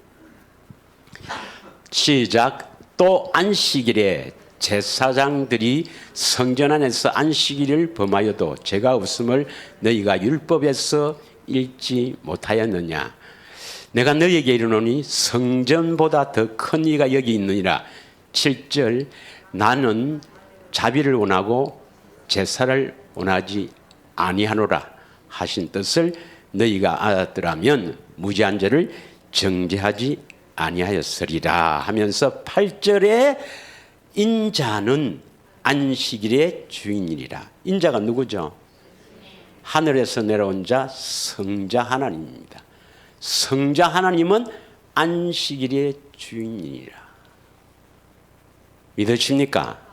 시작. 또 안식일에 제사장들이 성전 안에서 안식일을 범하여도 죄가 없음을 너희가 율법에서 읽지 못하였느냐. 내가 너희에게 이르노니 성전보다 더 큰 이가 여기 있느니라. 7절. 나는 자비를 원하고 제사를 원하지 아니하노라 하신 뜻을 너희가 알았더라면 무지한 죄를 정죄하지 아니하였으리라 하면서 8절에 인자는 안식일의 주인이라. 인자가 누구죠? 하늘에서 내려온 자 성자 하나님입니다. 성자 하나님은 안식일의 주인이라. 믿으십니까?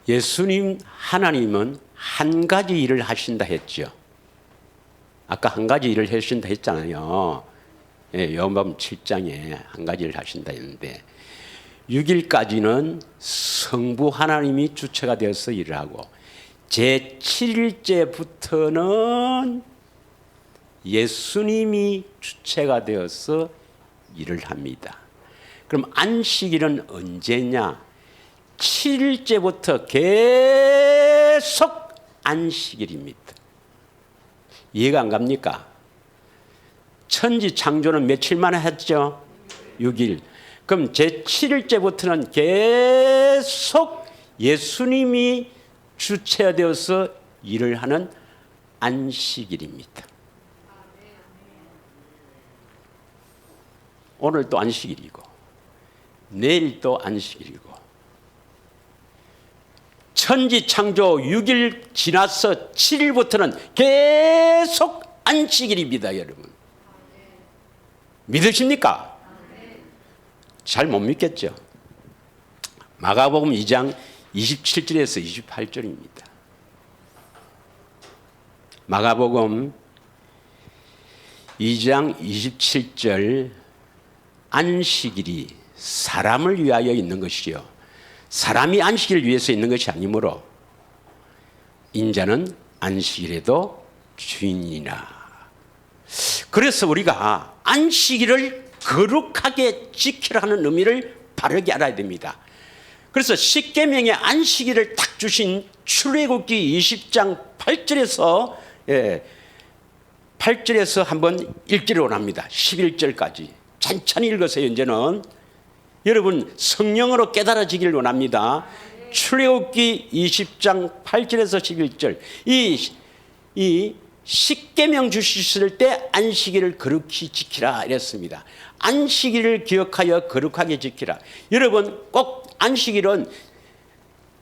예수님 하나님은 한 가지 일을 하신다 했죠. 아까 한 가지 일을 하신다 했잖아요. 요한복음 7장에 한 가지 일을 하신다 했는데 6일까지는 성부 하나님이 주체가 되어서 일을 하고 제7일째부터는 예수님이 주체가 되어서 일을 합니다. 그럼 안식일은 언제냐? 7일째부터 계속 안식일입니다. 이해가 안 갑니까? 천지 창조는 며칠 만에 했죠? 6일. 그럼 제7일째부터는 계속 예수님이 주체되어서 일을 하는 안식일입니다. 오늘 또 안식일이고 내일 또 안식일이고 천지 창조 6일 지나서 7일부터는 계속 안식일입니다, 여러분. 믿으십니까? 잘 못 믿겠죠? 마가복음 2장 27절에서 28절입니다. 마가복음 2장 27절 안식일이 사람을 위하여 있는 것이요 사람이 안식일을 위해서 있는 것이 아니므로 인자는 안식일에도 주인이나. 그래서 우리가 안식일을 거룩하게 지키라는 의미를 바르게 알아야 됩니다. 그래서 십계명의 안식일을 딱 주신 출애굽기 20장 8절에서 8절에서 한번 읽기를 원합니다. 11절까지 천천히 읽으세요. 이제는 여러분 성령으로 깨달아지기를 원합니다. 출애굽기 20장 8절에서 11절 이 십계명 주셨을 때 안식일을 거룩히 지키라 이랬습니다. 안식일을 기억하여 거룩하게 지키라. 여러분 꼭 안식일은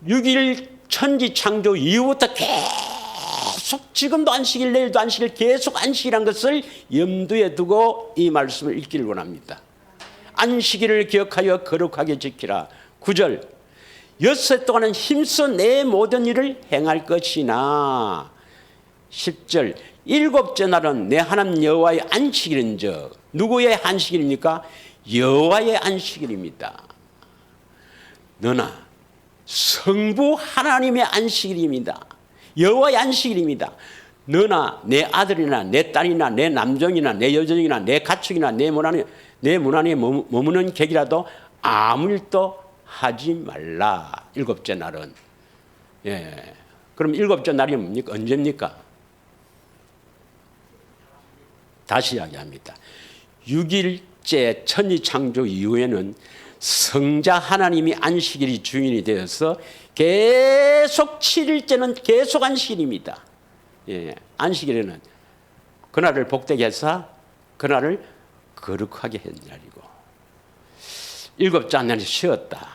6일 천지 창조 이후부터 계속 지금도 안식일 내일도 안식일 계속 안식이란 것을 염두에 두고 이 말씀을 읽기를 원합니다. 안식일을 기억하여 거룩하게 지키라. 9절. 엿새 동안은 힘써 내 모든 일을 행할 것이나 10절 일곱째 날은 내 하나님 여호와의 안식일인즉 누구의 안식일입니까? 여호와의 안식일입니다. 너나 성부 하나님의 안식일입니다. 여호와의 안식일입니다. 너나 내 아들이나 내 딸이나 내 남종이나 내 여종이나 내 가축이나 내 문 안에 머무는 객이라도 아무 일도 하지 말라. 일곱째 날은. 예. 그럼 일곱째 날이 뭡니까? 언제입니까? 다시 이야기합니다. 6일째 천지창조 이후에는 성자 하나님이 안식일이 주인이 되어서 계속 7일째는 계속 안식일입니다. 예, 안식일에는 그날을 복되게 해서 그날을 거룩하게 한 날이고 일곱째 날이 쉬었다.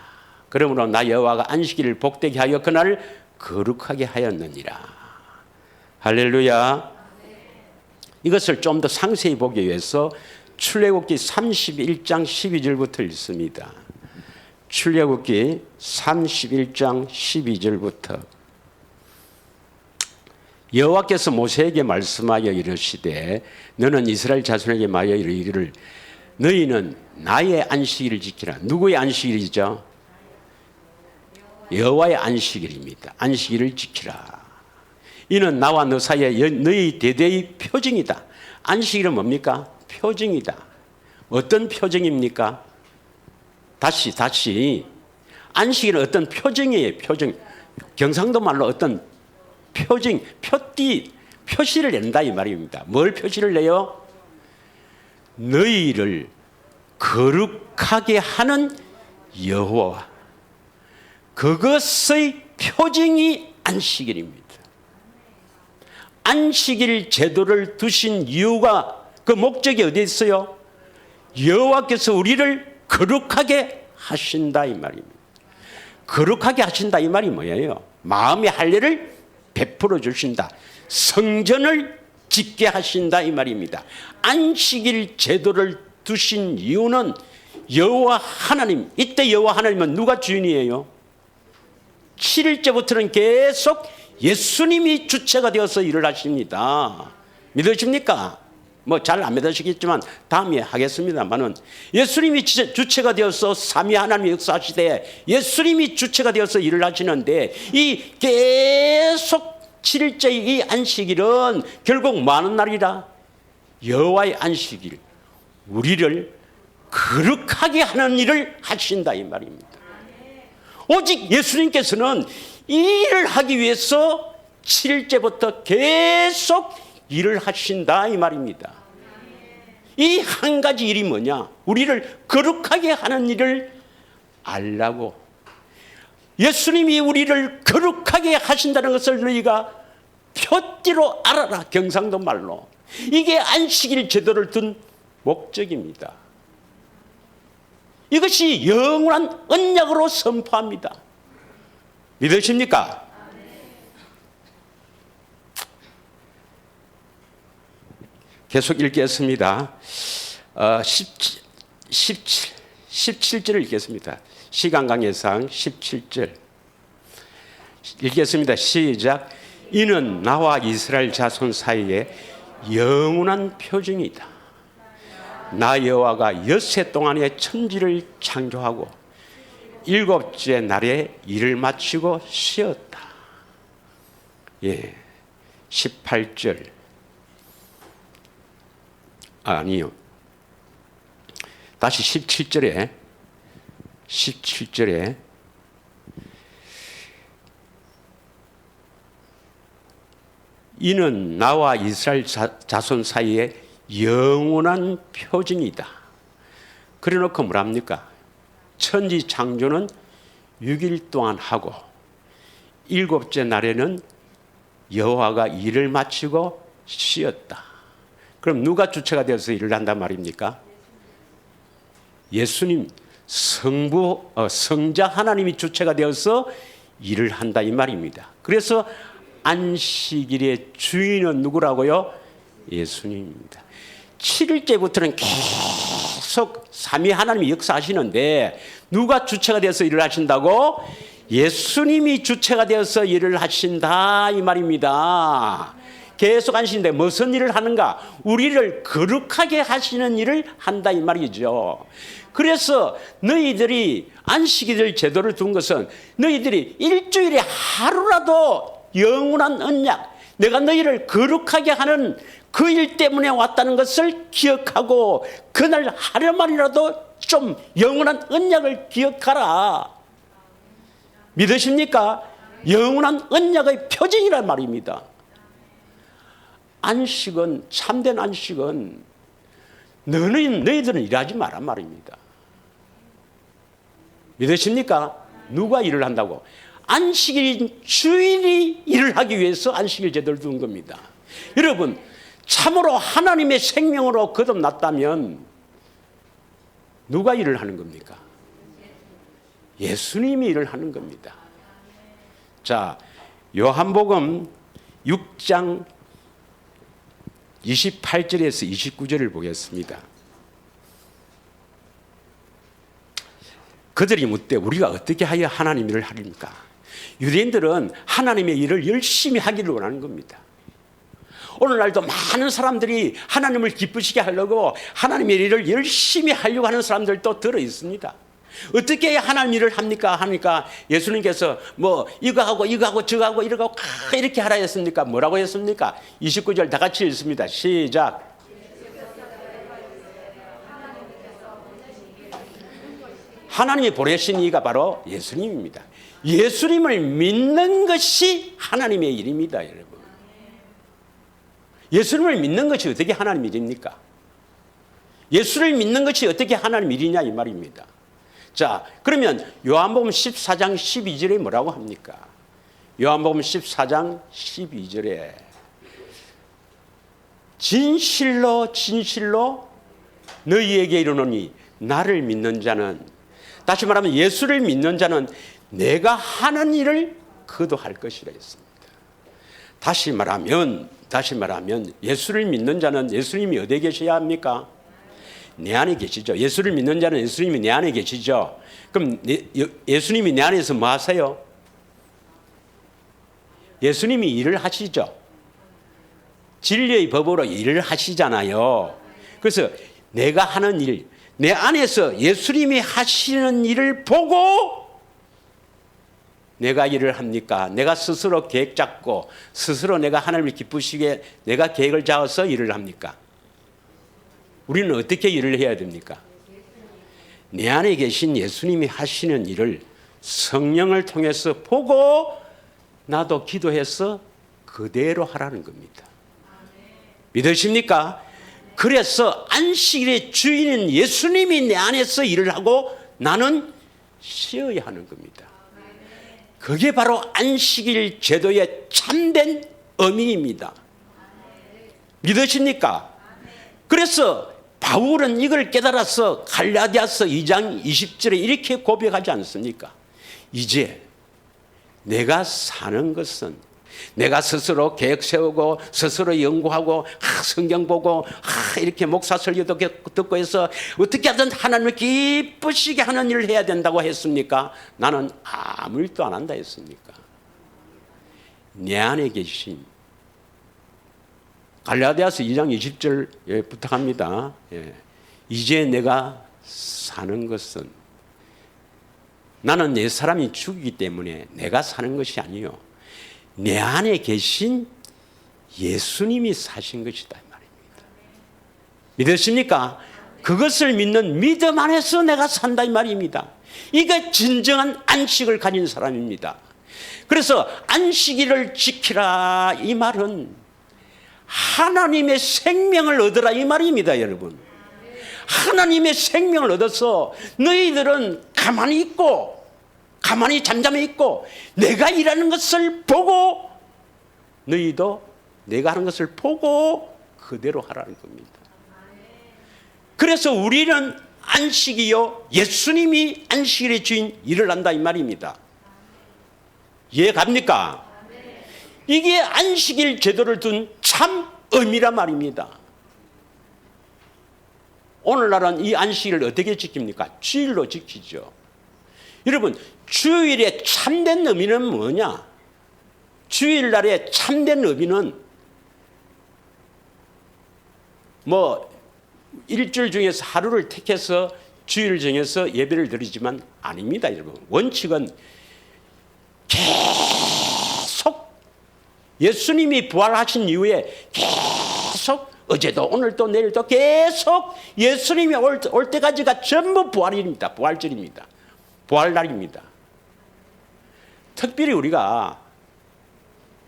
그러므로 나 여호와가 안식일을 복되게 하여 그날을 거룩하게 하였느니라. 할렐루야. 이것을 좀 더 상세히 보기 위해서 출애굽기 31장 12절부터 읽습니다. 출애굽기 31장 12절부터 여호와께서 모세에게 말씀하여 이르시되 너는 이스라엘 자손에게 말하여 이르기를 너희는 나의 안식일을 지키라. 누구의 안식일이죠? 여호와의 안식일입니다. 안식일을 지키라. 이는 나와 너 사이에 너희 대대의 표징이다. 안식일은 뭡니까? 표징이다. 어떤 표징입니까? 다시 안식일은 어떤 표징이에요. 표징. 경상도 말로 어떤 표징, 표시를 낸다 이 말입니다. 뭘 표시를 내요? 너희를 거룩하게 하는 여호와. 그것의 표징이 안식일입니다. 안식일 제도를 두신 이유가 그 목적이 어디에 있어요? 여호와께서 우리를 거룩하게 하신다 이 말입니다. 거룩하게 하신다 이 말이 뭐예요? 마음의 할례를 베풀어 주신다. 성전을 짓게 하신다 이 말입니다. 안식일 제도를 두신 이유는 여호와 하나님, 이때 여호와 하나님은 누가 주인이에요? 7일째부터는 계속 예수님이 주체가 되어서 일을 하십니다. 믿으십니까? 뭐 잘 안 믿으시겠지만 다음에 하겠습니다만은 예수님이 주체가 되어서 삼위 하나님이 역사하시되 예수님이 주체가 되어서 일을 하시는데 이 계속 7일째 이 안식일은 결국 뭐 하는 날이라? 여호와의 안식일. 우리를 거룩하게 하는 일을 하신다 이 말입니다. 오직 예수님께서는 이 일을 하기 위해서 7일째부터 계속 일을 하신다 이 말입니다. 이 한 가지 일이 뭐냐? 우리를 거룩하게 하는 일을 알라고. 예수님이 우리를 거룩하게 하신다는 것을 너희가 표띠로 알아라. 경상도 말로. 이게 안식일 제도를 둔 목적입니다. 이것이 영원한 언약으로 선포합니다. 믿으십니까? 계속 읽겠습니다. 17절을 읽겠습니다. 시간 관계상 17절 읽겠습니다. 시작. 이는 나와 이스라엘 자손 사이에 영원한 표징이다. 나 여호와가 엿새 동안에 천지를 창조하고 일곱째 날에 일을 마치고 쉬었다. 예, 18절 아니요. 다시 17절에 이는 나와 이스라엘 자손 사이에 영원한 표징이다. 그래놓고 뭐랍니까? 천지 창조는 6일 동안 하고 일곱째 날에는 여호와가 일을 마치고 쉬었다. 그럼 누가 주체가 되어서 일을 한단 말입니까? 예수님, 성자 하나님이 주체가 되어서 일을 한다 이 말입니다. 그래서 안식일의 주인은 누구라고요? 예수님입니다. 7일째부터는 계속 삼위 하나님이 역사하시는데 누가 주체가 되어서 일을 하신다고? 예수님이 주체가 되어서 일을 하신다 이 말입니다. 계속 안식인데 무슨 일을 하는가? 우리를 거룩하게 하시는 일을 한다 이 말이죠. 그래서 너희들이 안식일 제도를 둔 것은 너희들이 일주일에 하루라도 영원한 언약, 내가 너희를 거룩하게 하는 그 일 때문에 왔다는 것을 기억하고 그날 하루만이라도 좀 영원한 언약을 기억하라. 믿으십니까? 영원한 언약의 표징이란 말입니다. 안식은, 참된 안식은 너희들은 일하지 마란 말입니다. 믿으십니까? 누가 일을 한다고? 안식일인 주일이 일을 하기 위해서 안식일 제도를 두는 겁니다. 여러분, 참으로 하나님의 생명으로 거듭났다면 누가 일을 하는 겁니까? 예수님이 일을 하는 겁니다. 자, 요한복음 6장 28절에서 29절을 보겠습니다. 그들이 묻되 우리가 어떻게 하여 하나님 일을 하리까? 유대인들은 하나님의 일을 열심히 하기를 원하는 겁니다. 오늘날도 많은 사람들이 하나님을 기쁘시게 하려고 하나님의 일을 열심히 하려고 하는 사람들도 들어 있습니다. 어떻게 해야 하나님 일을 합니까? 하니까 예수님께서 뭐 이거 하고 저거 하고 이렇게 하라 했습니까? 뭐라고 했습니까? 29절 다 같이 읽습니다. 시작. 하나님이 보내신 이가 바로 예수님입니다. 예수님을 믿는 것이 하나님의 일입니다, 여러분. 예수님을 믿는 것이 어떻게 하나님 일입니까? 예수를 믿는 것이 어떻게 하나님 일이냐 이 말입니다. 자, 그러면 요한복음 14장 12절에 뭐라고 합니까? 요한복음 14장 12절에 진실로 너희에게 이르노니 나를 믿는 자는, 다시 말하면 예수를 믿는 자는 내가 하는 일을 그도 할 것이라 했습니다. 다시 말하면 예수를 믿는 자는 예수님이 어디에 계셔야 합니까? 내 안에 계시죠. 예수를 믿는 자는 예수님이 내 안에 계시죠. 그럼 예수님이 내 안에서 뭐 하세요? 예수님이 일을 하시죠. 진리의 법으로 일을 하시잖아요. 그래서 내가 하는 일, 내 안에서 예수님이 하시는 일을 보고 내가 일을 합니까? 내가 스스로 계획 잡고 스스로 내가 하나님을 기쁘시게 내가 계획을 잡아서 일을 합니까? 우리는 어떻게 일을 해야 됩니까? 내 안에 계신 예수님이 하시는 일을 성령을 통해서 보고 나도 기도해서 그대로 하라는 겁니다. 믿으십니까? 그래서 안식일의 주인은 예수님이 내 안에서 일을 하고 나는 쉬어야 하는 겁니다. 그게 바로 안식일 제도의 참된 의미입니다. 믿으십니까? 그래서 바울은 이걸 깨달아서 갈라디아서 2장 20절에 이렇게 고백하지 않습니까? 이제 내가 사는 것은 내가 스스로 계획 세우고 스스로 연구하고 성경 보고 이렇게 목사 설교도 듣고 해서 어떻게 하든 하나님을 기쁘시게 하는 일을 해야 된다고 했습니까? 나는 아무 일도 안 한다 했습니까? 내 안에 계신 갈라디아서 2장 20절 부탁합니다. 이제 내가 사는 것은 나는 내 사람이 죽이기 때문에 내가 사는 것이 아니요 내 안에 계신 예수님이 사신 것이다 이 말입니다. 믿으십니까? 그것을 믿는 믿음 안에서 내가 산다 이 말입니다. 이게 진정한 안식을 가진 사람입니다. 그래서 안식일을 지키라 이 말은 하나님의 생명을 얻으라 이 말입니다, 여러분. 하나님의 생명을 얻어서 너희들은 가만히 있고 가만히 잠잠해 있고 내가 일하는 것을 보고 너희도 내가 하는 것을 보고 그대로 하라는 겁니다. 그래서 우리는 안식이요 예수님이 안식일의 주인 일을 한다 이 말입니다. 이해 갑니까? 이게 안식일 제도를 둔 참 의미란 말입니다. 오늘날은 이 안식일을 어떻게 지킵니까? 주일로 지키죠. 여러분, 주일의 참된 의미는 뭐냐? 주일날의 참된 의미는 뭐 일주일 중에서 하루를 택해서 주일을 정해서 예배를 드리지만 아닙니다, 여러분. 원칙은 계속 예수님이 부활하신 이후에 계속 어제도 오늘도 내일도 계속 예수님이 올 때까지가 전부 부활일입니다. 부활절입니다. 부활날입니다. 특별히 우리가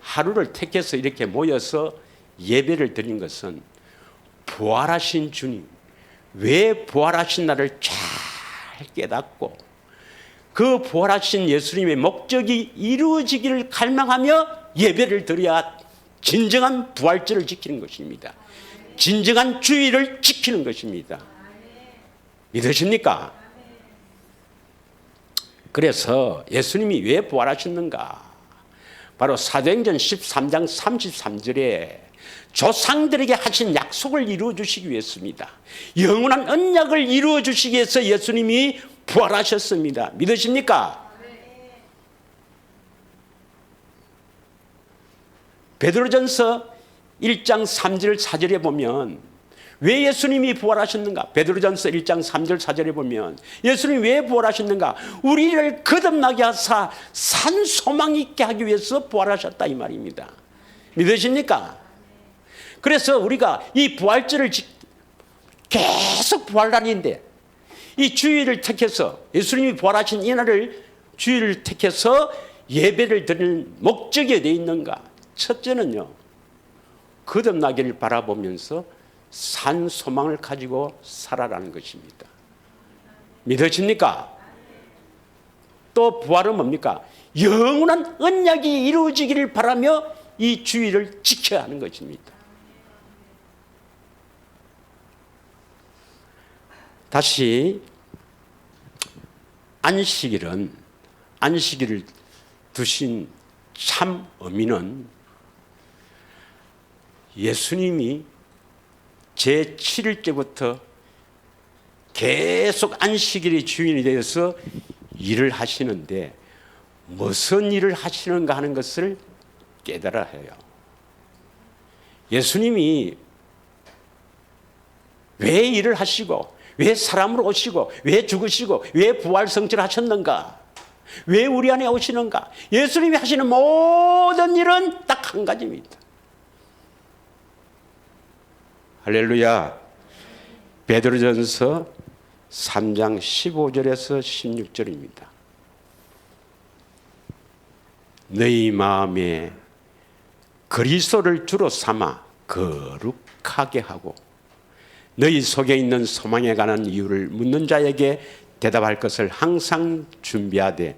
하루를 택해서 이렇게 모여서 예배를 드린 것은 부활하신 주님, 왜 부활하신 날을 잘 깨닫고 그 부활하신 예수님의 목적이 이루어지기를 갈망하며 예배를 드려야 진정한 부활절을 지키는 것입니다. 진정한 주의를 지키는 것입니다. 믿으십니까? 그래서 예수님이 왜 부활하셨는가? 바로 사도행전 13장 33절에 조상들에게 하신 약속을 이루어 주시기 위해서입니다. 영원한 언약을 이루어 주시기 위해서 예수님이 부활하셨습니다. 믿으십니까? 베드로전서 1장 3절 4절에 보면 왜 예수님이 부활하셨는가? 베드로전서 1장 3절 4절에 보면 예수님이 왜 부활하셨는가? 우리를 거듭나게 하사 산 소망 있게 하기 위해서 부활하셨다 이 말입니다. 믿으십니까? 그래서 우리가 이 부활절을 계속 부활날인데 이 주일을 택해서 예수님이 부활하신 이 날을 주일을 택해서 예배를 드리는 목적이 되어 있는가? 첫째는요, 거듭나기를 바라보면서 산 소망을 가지고 살아라는 것입니다. 믿으십니까? 또 부활은 뭡니까? 영원한 언약이 이루어지기를 바라며 이 주의를 지켜야 하는 것입니다. 다시 안식일을 두신 참 의미는 예수님이 제7일째부터 계속 안식일의 주인이 되어서 일을 하시는데 무슨 일을 하시는가 하는 것을 깨달아야 해요. 예수님이 왜 일을 하시고 왜 사람으로 오시고 왜 죽으시고 왜 부활성취하셨는가, 왜 우리 안에 오시는가? 예수님이 하시는 모든 일은 딱 한 가지입니다. 할렐루야. 베드로전서 3장 15절에서 16절입니다. 너희 마음에 그리스도를 주로 삼아 거룩하게 하고 너희 속에 있는 소망에 관한 이유를 묻는 자에게 대답할 것을 항상 준비하되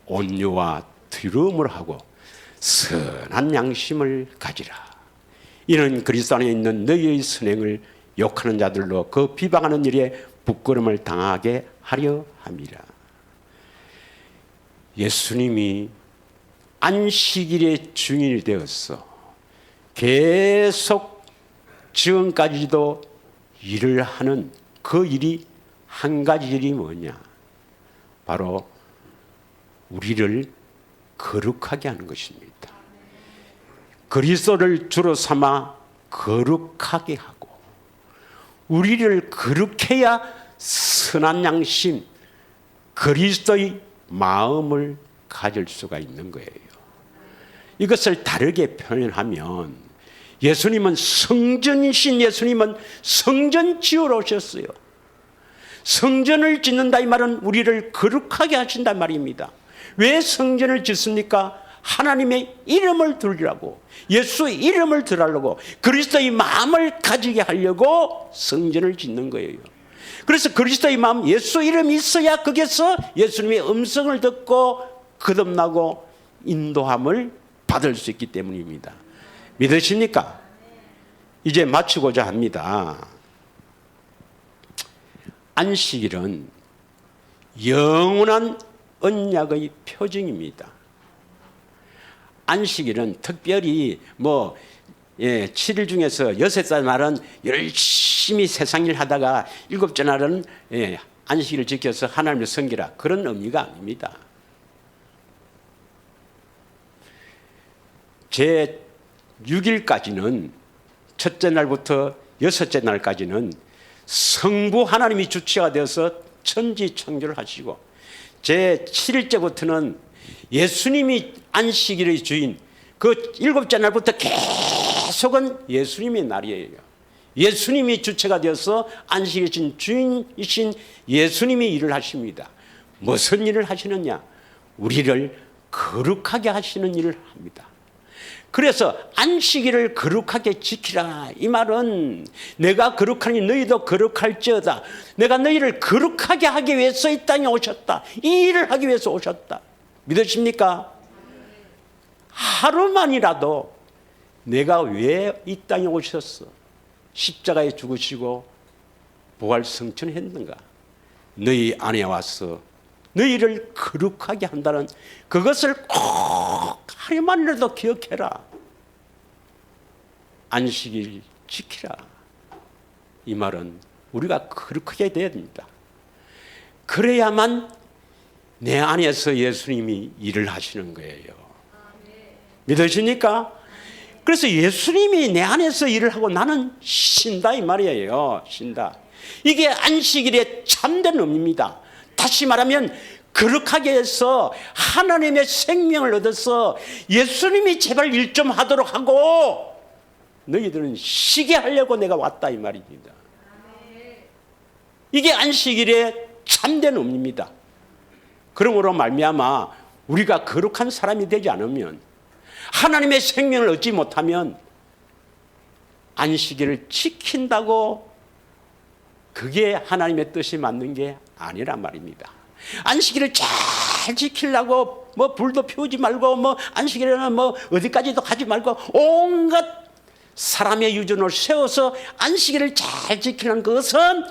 온유와 두려움을 하고 선한 양심을 가지라. 이는 그리스도 안에 있는 너희의 선행을 욕하는 자들로 그 비방하는 일에 부끄러움을 당하게 하려 함이라. 예수님이 안식일의 주인이 되어서 계속 지금까지도 일을 하는 그 일이 한 가지 일이 뭐냐? 바로 우리를 거룩하게 하는 것입니다. 그리스도를 주로 삼아 거룩하게 하고 우리를 거룩해야 선한 양심, 그리스도의 마음을 가질 수가 있는 거예요. 이것을 다르게 표현하면 예수님은 성전이신 예수님은 성전 지으러 오셨어요. 성전을 짓는다 이 말은 우리를 거룩하게 하신다 말입니다. 왜 성전을 짓습니까? 하나님의 이름을 두리라고, 예수의 이름을 들으려고, 그리스도의 마음을 가지게 하려고 성전을 짓는 거예요. 그래서 그리스도의 마음, 예수 이름이 있어야 거기서 예수님의 음성을 듣고 거듭나고 인도함을 받을 수 있기 때문입니다. 믿으십니까? 이제 마치고자 합니다. 안식일은 영원한 언약의 표징입니다. 안식일은 특별히 7일 중에서 6째 날은 열심히 세상 일 하다가 7째 날은 안식일을 지켜서 하나님을 섬기라, 그런 의미가 아닙니다. 제 6일까지는 첫째 날부터 여섯째 날까지는 성부 하나님이 주체가 되어서 천지 창조를 하시고, 제 7일째부터는 예수님이 안식일의 주인, 그 일곱째 날부터 계속은 예수님의 날이에요. 예수님이 주체가 되어서 안식일 주인이신 예수님이 일을 하십니다. 무슨 일을 하시느냐? 우리를 거룩하게 하시는 일을 합니다. 그래서 안식일을 거룩하게 지키라, 이 말은 내가 거룩하니 너희도 거룩할지어다. 내가 너희를 거룩하게 하기 위해서 이 땅에 오셨다. 이 일을 하기 위해서 오셨다. 믿으십니까? 하루만이라도 내가 왜 이 땅에 오셨어? 십자가에 죽으시고 부활 성천했는가? 너희 안에 와서 너희를 거룩하게 한다는 그것을 꼭 하루만이라도 기억해라. 안식일 지키라. 이 말은 우리가 거룩하게 돼야 됩니다. 그래야만 내 안에서 예수님이 일을 하시는 거예요. 믿으십니까? 그래서 예수님이 내 안에서 일을 하고 나는 쉰다, 이 말이에요. 쉰다. 이게 안식일의 참된 의미입니다. 다시 말하면 거룩하게 해서 하나님의 생명을 얻어서 예수님이 제발 일 좀 하도록 하고 너희들은 쉬게 하려고 내가 왔다, 이 말입니다. 이게 안식일의 참된 의미입니다. 그러므로 말미암아 우리가 거룩한 사람이 되지 않으면, 하나님의 생명을 얻지 못하면 안식일을 지킨다고 그게 하나님의 뜻이 맞는 게 아니란 말입니다. 안식일을 잘 지키려고 뭐 불도 피우지 말고 뭐 안식일에는 뭐 어디까지도 가지 말고 온갖 사람의 유전을 세워서 안식일을 잘 지키는 것은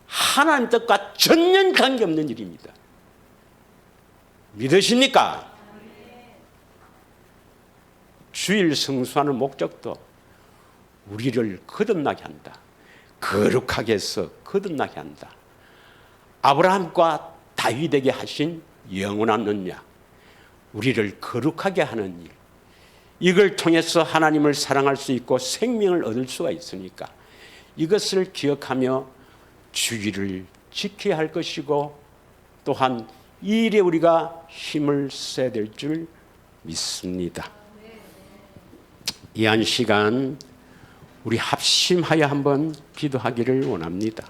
하나님 뜻과 전혀 관계없는 일입니다. 믿으십니까? 주일 성수하는 목적도 우리를 거듭나게 한다. 거룩하게 해서 거듭나게 한다. 아브라함과 다윗에게 하신 영원한 언약, 우리를 거룩하게 하는 일, 이걸 통해서 하나님을 사랑할 수 있고 생명을 얻을 수가 있으니까 이것을 기억하며 주일을 지켜야 할 것이고, 또한 이 일에 우리가 힘을 써야 될 줄 믿습니다. 이 한 시간 우리 합심하여 한번 기도하기를 원합니다.